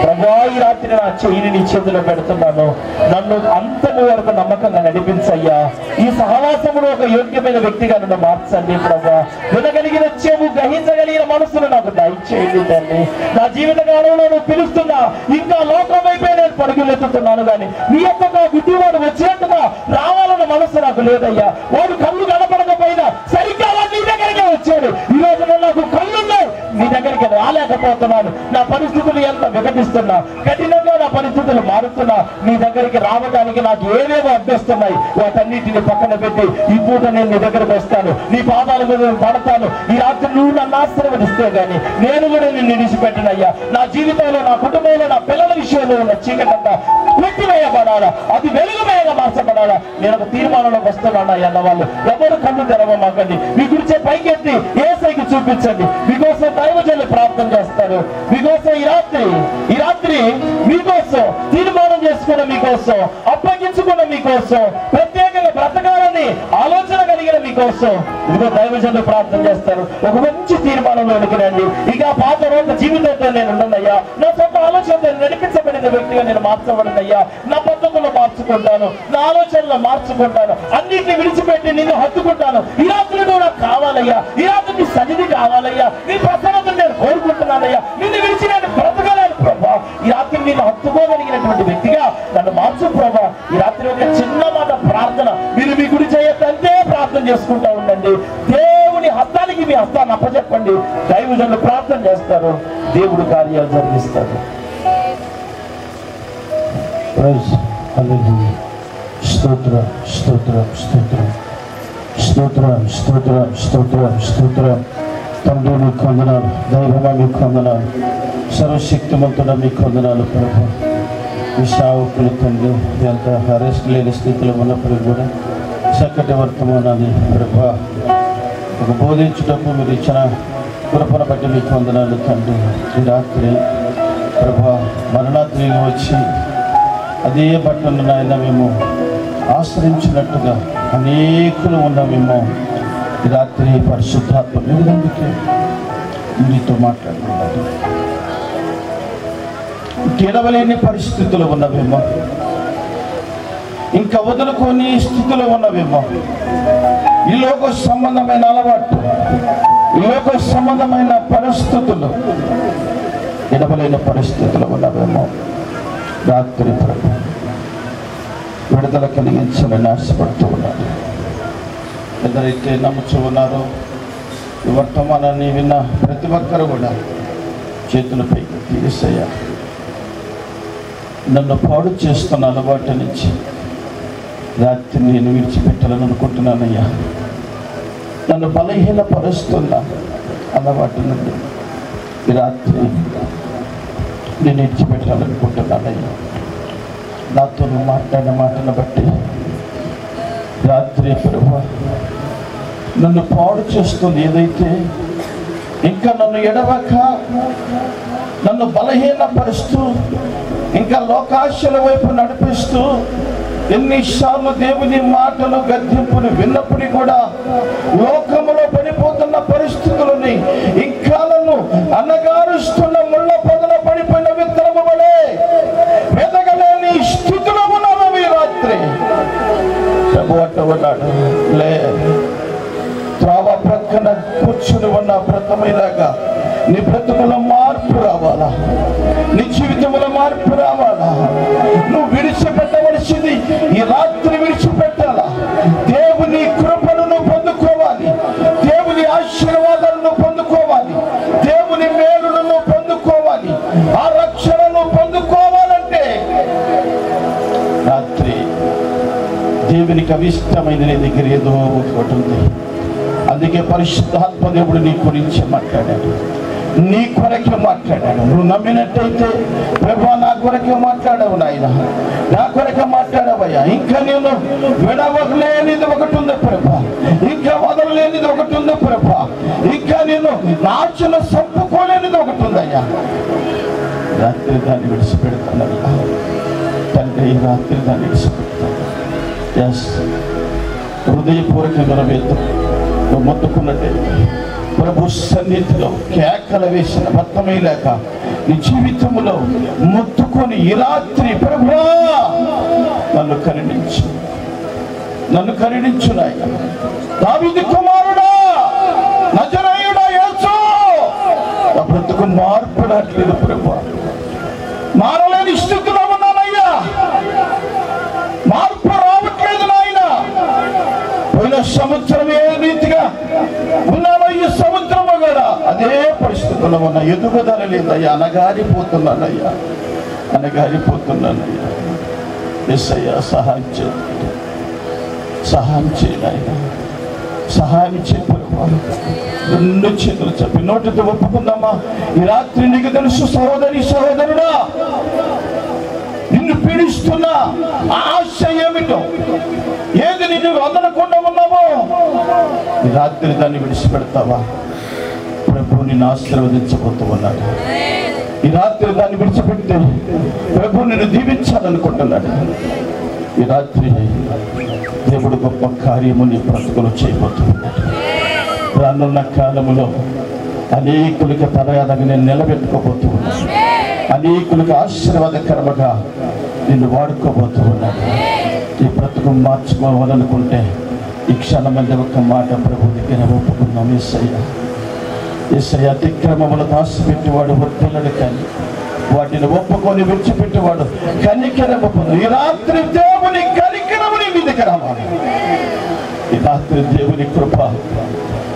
ప్రభా, ఈ రాత్రి నా చెయ్యిని నీ చేతిలో పెడుతున్నాను. నన్ను అంతము వరకు నమ్మకంగా నడిపించయ్యా. ఈ సహవాసమును ఒక యోగ్యమైన వ్యక్తిగా నన్ను మార్చండి ప్రభా. వినగలిగిన చెవు, గ్రహించగలిగిన మనసును నాకు దయచేయండి తండ్రి. నా జీవిత కాలంలో నువ్వు పిలుస్తున్నా, ఇంకా లోకం వైపే నేను పరుగులెత్తుతున్నాను, కానీ నీ యొక్క గుడ్డివాడు వచ్చినట్టుగా రావాలన్న మనసు నాకు లేదయ్యా. వాడు కళ్ళు కనపడకపోయినా సరిగ్గా నీ దగ్గరికి వచ్చాడు. ఈ రోజు నాకు కళ్ళున్నాయి, నీ దగ్గరికి రాలేకపోతున్నాను. నా పరిస్థితులు ఎంత వికటిస్తున్నా, కఠినంగా నా పరిస్థితులు మారుతున్నా, నీ దగ్గరికి రావడానికి నాకు ఏవేవో అడ్డొస్తున్నాయి. వాటన్నిటిని పక్కన పెట్టి ఈ పూట నేను నీ దగ్గరకు వస్తాను, నీ పాదాల మీద పడతాను. ఈ రాత్రి నువ్వు నన్ను ఆశీర్వదిస్తే గానీ నేను కూడా నిన్ను విడిచిపెట్టనయ్యా. నా జీవితంలో, నా కుటుంబంలో, నా పిల్లల విషయంలో ఉన్న చీకటంతా కొట్టివేయబడాలా, అది వెలుగుమయంగా మార్చబడాలా. నేను ఒక తీర్మానంలోకి వస్తున్నాను అన్న వాళ్ళు ఎవరు కళ్ళు తెరవమాకండి. మీ గురించే పైకెత్తి యేసయ్యకి చూపించండి. మీకోసం దైవజనులు ప్రార్థన చేస్తారు. మీకోసం ఈ రాత్రి మీకోసం తీర్మానం చేసుకున్న, మీకోసం అప్పగించుకున్న, మీకోసం ప్రత్యేకంగా బ్రతకాలని ఆలోచన కలిగిన మీకోసం ఇదిగో దైవజనులు ప్రార్థన చేస్తారు. ఒక మంచి తీర్మానంలోనికి రండి. ఇక పాత రోజు జీవితంతో నేను ఉండనయ్యా. నా సొంత ఆలోచనతో నడిపించబడిన వ్యక్తిగా నేను మార్చబడినయ్యా. నా పద్ధతుల్లో మార్చుకుంటాను, నా ఆలోచనలో మార్చుకుంటాను, అన్నింటినీ విడిచిపెట్టి నిన్ను హత్తుకుంటాను. ఈ రాత్రి నువ్వు నాకు కావాలయ్యా. ఈ రాత్రి నీ సన్నిధి కావాలయ్యా. నీ ప్రసన్నతను నేను కోరుకుంటున్నానయ్యా. నిన్ను విడిచి నేను బ్రతకలేను ప్రభా. ఈ రాత్రి నిన్ను హత్తుకోగలిగినటువంటి వ్యక్తిగా నన్ను మార్చు ప్రభా. ఈ రాత్రి ఒక చిన్న మాట ప్రార్థన, మీరు మీ గుడి చేయొద్దంటే ప్రార్థన చేసుకుంటా ఉండండి. దేవుని హస్తానికి మీ హస్తాన్ని అప్పచెప్పండి. దైవజనులు ప్రార్థన చేస్తారు, దేవుడు కార్యాలు జరిగిస్తారు. స్తోత్రం, స్తోత్రం, స్తోత్రం, స్తోత్రం, స్తోత్రం, స్తోత్రం, స్తోత్రం. తండ్రి మీకు వందనాలు, దైవమా మీకు వందనాలు, సర్వశక్తిమంతుడా మీకు వందనాలు ప్రభు. ఈ సేవకులు తండ్రి ఎంత అరెస్ట్ లేని స్థితిలో ఉన్నప్పుడు కూడా చక్కటి వర్తమానాన్ని ప్రభా ఒక బోధించుటప్పుడు మీరు ఇచ్చిన కృపను బట్టి మీకు వందనాలు తండ్రి. ఈ రాత్రి ప్రభా మరణాత్రిగా వచ్చి అదే బట్టను నాయన మేము ఆశ్రయించినట్టుగా అనేకులు ఉన్నామేమో. ఈ రాత్రి పరిశుద్ధాత్మ ఎందుకందుకే మీతో మాట్లాడుతున్నారు. గెలవలేని పరిస్థితులు ఉన్నవేమో, ఇంకా వదులుకొని స్థితిలో ఉన్నవేమో. ఈ లోక సంబంధమైన అలవాటు, ఈ లోక సంబంధమైన పరిస్థితులు, గెలవలేని పరిస్థితులు ఉన్నవేమో. రాత్రి ప్రభు విడుదల కలిగించాలని ఆశపడుతూ ఉన్నారు. ఎందరైతే నమ్ముచూ ఉన్నారో ఈ వర్తమానాన్ని విన్న ప్రతి ఒక్కరు కూడా చేతులపై తీసేయ్యా. నన్ను పాడు చేస్తున్న అలవాటు నుంచి రాత్రి నేను విడిచిపెట్టాలని అనుకుంటున్నానయ్యా. నన్ను బలహీనపరుస్తున్న అలవాటు నుండి ఈ రాత్రి నేను విడిచిపెట్టాలనుకుంటున్నానయ్యా. నాతో నువ్వు మాట్లాడిన మాటను బట్టి రాత్రి ప్రభు నన్ను పాడు చేస్తుంది ఏదైతే, ఇంకా నన్ను ఎడవక నన్ను బలహీనపరుస్తూ ఇంకా లోకాశల వైపు నడిపిస్తూ ఎన్నిసార్లు దేవుని మాటలు గద్దింపులు విన్నప్పుడు కూడా లోకములో పడిపోతున్న పరిస్థితులని ఇంకా నన్ను అనగారుస్తున్న ముళ్ళ పొదల పడిపోయిన విత్తనము వలె వెదగలేని స్థితిలో ఉన్నాము. ఈ రాత్రి నా బ్రతమేలాగా నీ బ్రతుకులో మార్పు రావాలా, నీ జీవితంలో మార్పు రావాలా. నువ్వు విడిచిపెట్టవలసింది ఈ రాత్రి విడిచిపెట్టాలా. దేవుని కృపను నువ్వు పొందుకోవాలి, దేవుని ఆశీర్వాదాలను పొందుకోవాలి, దేవుని మేలును నువ్వు పొందుకోవాలి, ఆ రక్షణను పొందుకోవాలంటే రాత్రి దేవునికి అవిష్టమైన నీ దగ్గర ఏదో ఒకటి ఉంది. అందుకే పరిశుద్ధాత్మ దేవుడు నీ గురించి మాట్లాడాడు, నీ కొరకే మాట్లాడాడు. నువ్వు నమ్మినట్టయితే ప్రభువా నా కొరకే మాట్లాడావు నాయన, నా కొరకే మాట్లాడావయ్యా. ఇంకా నేను విడవలేనిది ఒకటి ఉంది ప్రభా, ఇంకా వదలలేనిది ఒకటి ఉంది ప్రభా, ఇంకా నేను నాచును చంపుకోలేనిది ఒకటి ఉందయ్యా. రాత్రి దాన్ని విడిచిపెడతానయ్యా తండ్రి, రాత్రి దాన్ని విడిచిపెడతాను. ఎస్, హృదయపూర్వకంగా వేద్దాం. నువ్వు మొత్తుకున్నట్టే ప్రభు సన్నిధిలో కేకలు వేసిన భర్తమేలాక నీ జీవితంలో మొత్తుకొని ఈ రాత్రి ప్రభువా నన్ను కరుణించు, నన్ను కరుణించు నాయనా. దావీదు కుమారుడా, నజరేయుడా యేసు, నా బ్రతుకు మార్పు రావట్లేదు ప్రభువా, మారలేని స్థితిలో ఉన్నానయ్యా, మార్పు రావట్లేదు నాయన. పోయిన సంవత్సరం ఏ రీతిగా ఉన్నానో ఈ సంవత్సరం కూడా అదే పరిస్థితుల్లో ఉన్న, ఎదుగుదల లేదయ్యా, అనగారిపోతున్నానయ్యా, అనగారిపోతున్నానయ్యా. యేసయ్యా సహాయం చేయి, సహాయం చేయనయ్యా, సహాయం చేయబోవా. రెండు చేతులు చెప్పి నోటితో ఒప్పుకుందామా. ఈ రాత్రి నీకు తెలుసు సహోదరి సహోదరుడా, నిన్ను పీడిస్తున్న ఆశ ఏమిటో, ఏది నిన్ను వదలకుండా ఉన్నావో ఈ రాత్రి దాన్ని విడిచిపెడతావా? ప్రభు నిన్ను ఆశీర్వదించబోతూ ఉన్నాడు. ఈ రాత్రి దాన్ని విడిచిపెడితే ప్రభు నిన్ను దీవించాలనుకుంటున్నాడు. ఈ రాత్రి దేవుడు గొప్ప కార్యము నీ బ్రతుకులు చేయబోతున్నాడు. రానున్న కాలములో అనేకులకి తలయాదగా నేను నిలబెట్టుకోబోతూ ఉన్నాను, అనేకులకు ఆశీర్వాదకరముగా నిన్ను వాడుకోబోతూ ఉన్నాను. ఈ బ్రతుకు మార్చుకోవాలనుకుంటే ఈ క్షణమంది ఒక్క మాట ప్రభు దగ్గర ఒప్పుకున్నాం. యేసయ్య, యేసయ్య, అతిక్రమములు దాచిపెట్టేవాడు వర్తిల్లడు, కానీ వాటిని ఒప్పుకొని విడిచిపెట్టేవాడు కనికరము పొందు. ఈ రాత్రి దేవుని కనికరము నీ మీదకి రావాలి. ఈ రాత్రి దేవుని కృప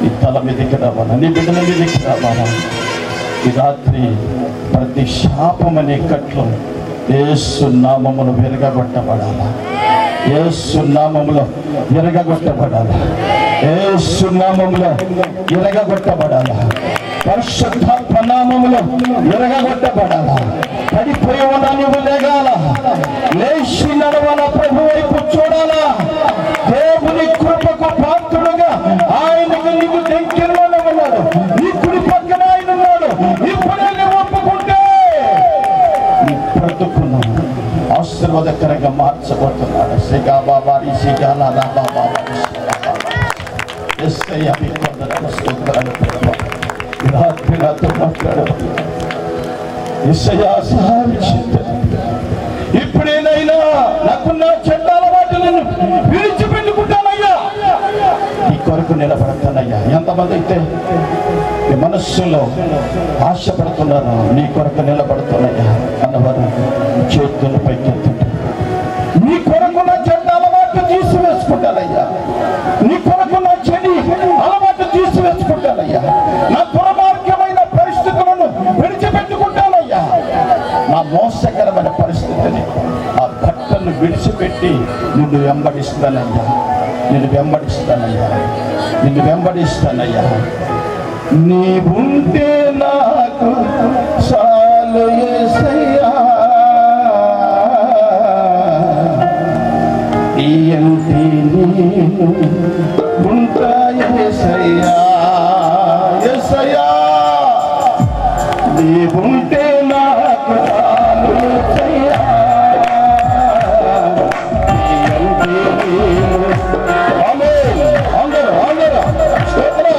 నీ తల మీదకి రావాలా, నీ బిడ్డల మీదకి రావాలా. ఈ రాత్రి ప్రతి శాపం అనే కట్లు యేసు నామములో విరగగొట్టబడాలా, యేసు నామములో విరగగొట్టబడాలా, యేసు నామములో విరగగొట్టబడాలా, పరిశుద్ధాత్మ నామములో విరగగొట్టబడాలా. పడిపోయి ఉన్నా నువ్వు లేగాల, లేచి నడవాల, ప్రభు వైపు చూడాలా. దేవుని కృపకు పాత్రుడుగా ఆయనకు నీకు దగ్గరలోనే ఉన్నాడు, నీ కుడి పక్కన ఆయన ఉన్నాడు. ఇప్పుడే నువ్వు ఒప్పుకుంటే నీ బ్రతుకును ఆశీర్వాదకరంగా మార్చబోతున్నాడు. సిగాబాబారి సిగాల రాబాబా యేసయ్య మీ కొందరు స్తోత్రాలు ప్రభు. రాత్రి నాతో మాట్లాడారు. యేసయ్య సహాయం చేయండి. ఇప్పుడేనైనా నాకున్న చెడ్డ అలవాటులను విడిచిపెట్టుకుంటానయ్యా, నీ కొరకు నిలబడతానయ్యా. ఎంతమంది అయితే మీ మనస్సులో ఆశపడుతున్నారో నీ కొరకు నిలబడుతున్నాయ్యా అన్నవారు చేతులు పైకెత్తండి. నీ కొరకు నా చెడ్డ అలవాటు తీసివేసుకుంటానయ్యా, నీ కొరకు నా చెడి అలవాటు తీసివేసుకుంటానయ్యా, నా దుర్మార్గమైన పరిస్థితులను విడిచిపెట్టుకుంటానయ్యా. నా మోసకరమైన పరిస్థితిని, ఆ భర్తను విడిచిపెట్టి నిన్ను వెంబడిస్తానయ్యా, నిన్ను వెంబడిస్తానయ్యా, నిన్ను వెంబడిస్తానయ్యా. నీవుంటే నాకు చాలు యేసయ్యా, అంటే నేను ఉంటా యేసయ్యా, యేసయ్యా నీవుంటే నాకు చాలు యేసయ్యా, అంటే నేను. ఆమేన్. అందరూ అందరూ స్తోత్రం.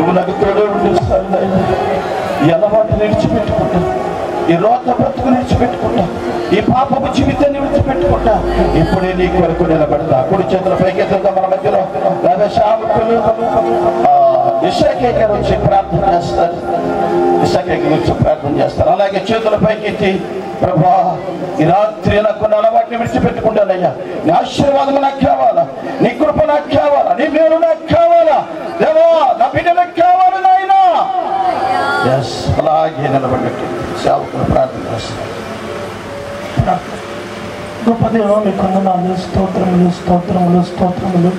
నువ్వు నాకు తోడే ఉండిస్తాను నాయన. ఈ అలవాటు విడిచిపెట్టుకుంటా, ఈ రోత బ్రతుకు విడిచిపెట్టుకుంటా, ఈ పాపపు జీవితాన్ని విడిచిపెట్టుకుంటా. ఇప్పుడే నీ కొరకు నిలబడతా. కుడి చేతుల పైకెత్తుతా. మన మధ్యలో సేవకులు ఇషాకే గారు వచ్చి ప్రార్థన చేస్తారు. ఇషాకే గురించి ప్రార్థన చేస్తారు. అలాగే చేతుల పైకెత్తి, ప్రభా ఈ రాత్రి నాకు అలవాటిని విడిచిపెట్టుకుంటానయ్యా. నీ ఆశీర్వాదం నాకు కావాలా, నీ కృప నాకు కావాలా, నీ మేలు నాకు కావాలా దేవా, నా బిడ్డలకు కావాలి నాయనా. అలాగే నిలబడ్డట్టు సేవకులు ప్రార్థన చేస్తారు. గొప్ప దేవ మీకు వందనాలు, స్తోత్రములు స్తోత్రములు స్తోత్రములు.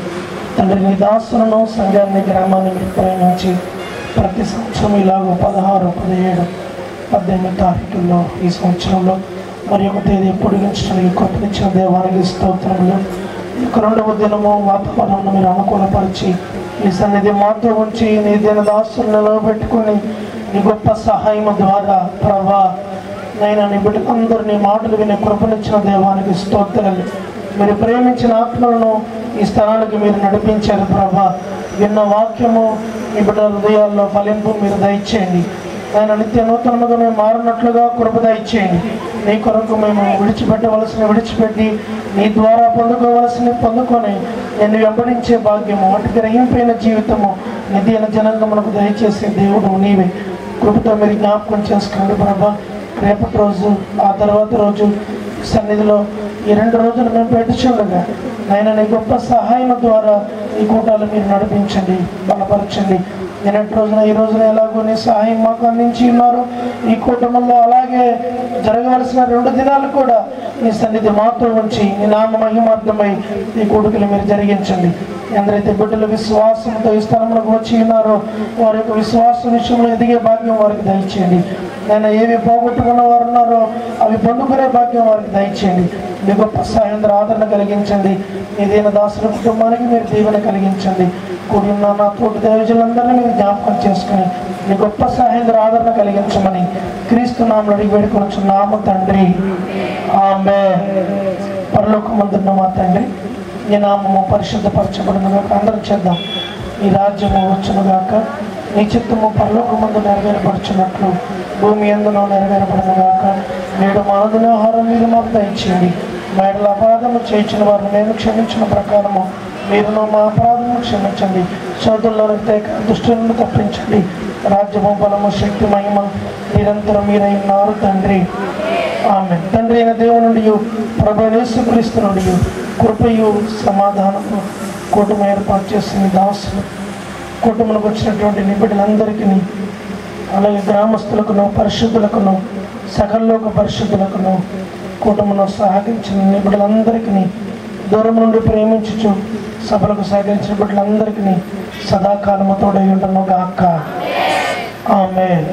తండ్రి నీ దాసులను సంఘాన్ని గ్రామాన్ని మీరు ప్రేమించి ప్రతి సంవత్సరం ఇలాగ 16, 17, 18 తారీఖుల్లో ఈ సంవత్సరంలో మరి ఒక తేదీ పొడిగించడానికి కృపనిచ్చిన దేవానికి స్తోత్రములు. ఈ యొక్క 2వ దినము వాతావరణం మీరు అనుకూలపరిచి ఈ సన్నిధి మాతో ఉంచి నీ దిన దాసులను నిలబెట్టుకుని నీ గొప్ప సహాయం ద్వారా ప్రభా నైనా నీ బిడ్డలందరూ నీ మాటలు వినే కృపనిచ్చిన దేవానికి స్తోత్రాలు. మీరు ప్రేమించిన ఆత్మలను ఈ స్థలానికి మీరు నడిపించారు ప్రభా. విన్న వాక్యము మీ బిడ్డల హృదయాల్లో ఫలింపు మీరు దయచేయండి. ఆయన నిత్య నూతనముగా మేము మారినట్లుగా కృప దయచేయండి. నీ కొరకు మేము విడిచిపెట్టవలసిన విడిచిపెట్టి నీ ద్వారా పొందుకొని నేను వెంబడించే భాగ్యము, వాటి గ్రహింపైన జీవితము నిధిన జనాంగమునకు దయచేసే దేవుడు నీవే. కృపతో మీరు జ్ఞాపకం చేసుకోండి ప్రభా. రేపటి రోజు ఆ తర్వాత రోజు సన్నిధిలో ఈ 2 రోజులు మేము పెట్టుచుండగా ఆయన నీ గొప్ప సహాయం ద్వారా ఈ కూటాలు మీరు నడిపించండి, బలపరచండి. నిన్నటి రోజున ఈ రోజున ఎలాగో నీ సహాయం మాకు అందించి ఉన్నారు. ఈ కూటమిలో అలాగే జరగవలసిన 2 దినాలు కూడా నీ సన్నిధి మాతో ఉంచి నీ నామ మహిమార్థమై ఈ కూడికలు మీరు జరిగించండి. ఎందరైతే బిడ్డలు విశ్వాసంతో ఈ స్థలంలోకి వచ్చి ఉన్నారో వారి యొక్క విశ్వాసం విషయంలో ఎదిగే భాగ్యం వారికి దయచేయండి. నేను ఏవి పోగొట్టుకున్న వారు ఉన్నారో అవి పొందుకునే భాగ్యం వారికి దయచేయండి. మీ గొప్ప సహాయం ఆదరణ కలిగించండి. మీ దీన దాసుల కుటుంబానికి మీరు దీవెన కలిగించండి. కూడి ఉన్న నా తోటి దైవజనులందరినీ మీరు జ్ఞాపకం చేసుకుని మీ గొప్ప సహాయం ఆదరణ కలిగించమని క్రీస్తు నామములో అడిగి వేడుకొనుచున్నాము తండ్రి, ఆమేన్. పరలోకమందున్న మా తండ్రి, నీ నామము పరిశుద్ధపరచబడునుగాక. అందరం చేద్దాం. నీ రాజ్యము వచ్చునుగాక, నీ చిత్తము పరలోకమందు నెరవేరపరచున్నట్లు భూమి యందును నెరవేరబడునుగాక. నేడు మా అనుదిన ఆహారం మీరు మాకు దయచేయండి. మా ఎడల అపరాధము చేయించిన వారిని మేము క్షమించిన ప్రకారము మీరును మా అపరాధము క్షమించండి. శోధుల్లోకి దుష్టుల నుండి తప్పించండి. రాజ్యము, బలము, శక్తి, మహిమ నిరంతరం మీరై ఉన్నారు తండ్రి, ఆమేన్. తండ్రి అయిన దేవుని నుండి ప్రభువైన యేసుక్రీస్తు నుండి కృపయు సమాధానము కూటమి ఏర్పాటు చేసిన దాసులు కుటుంబంలోకి వచ్చినటువంటి నిబిడలందరికీ, అలాగే గ్రామస్తులకును పరిశుద్ధులకును సకల్లోక పరిశుద్ధులకును కుటుంబంలో సహకరించిన నిబిడలందరికీ, దూరం నుండి ప్రేమించుచు సభలకు సహకరించిన బిడ్డలందరికీ సదాకాలము తోడై ఉండును గాక. ఆమేన్.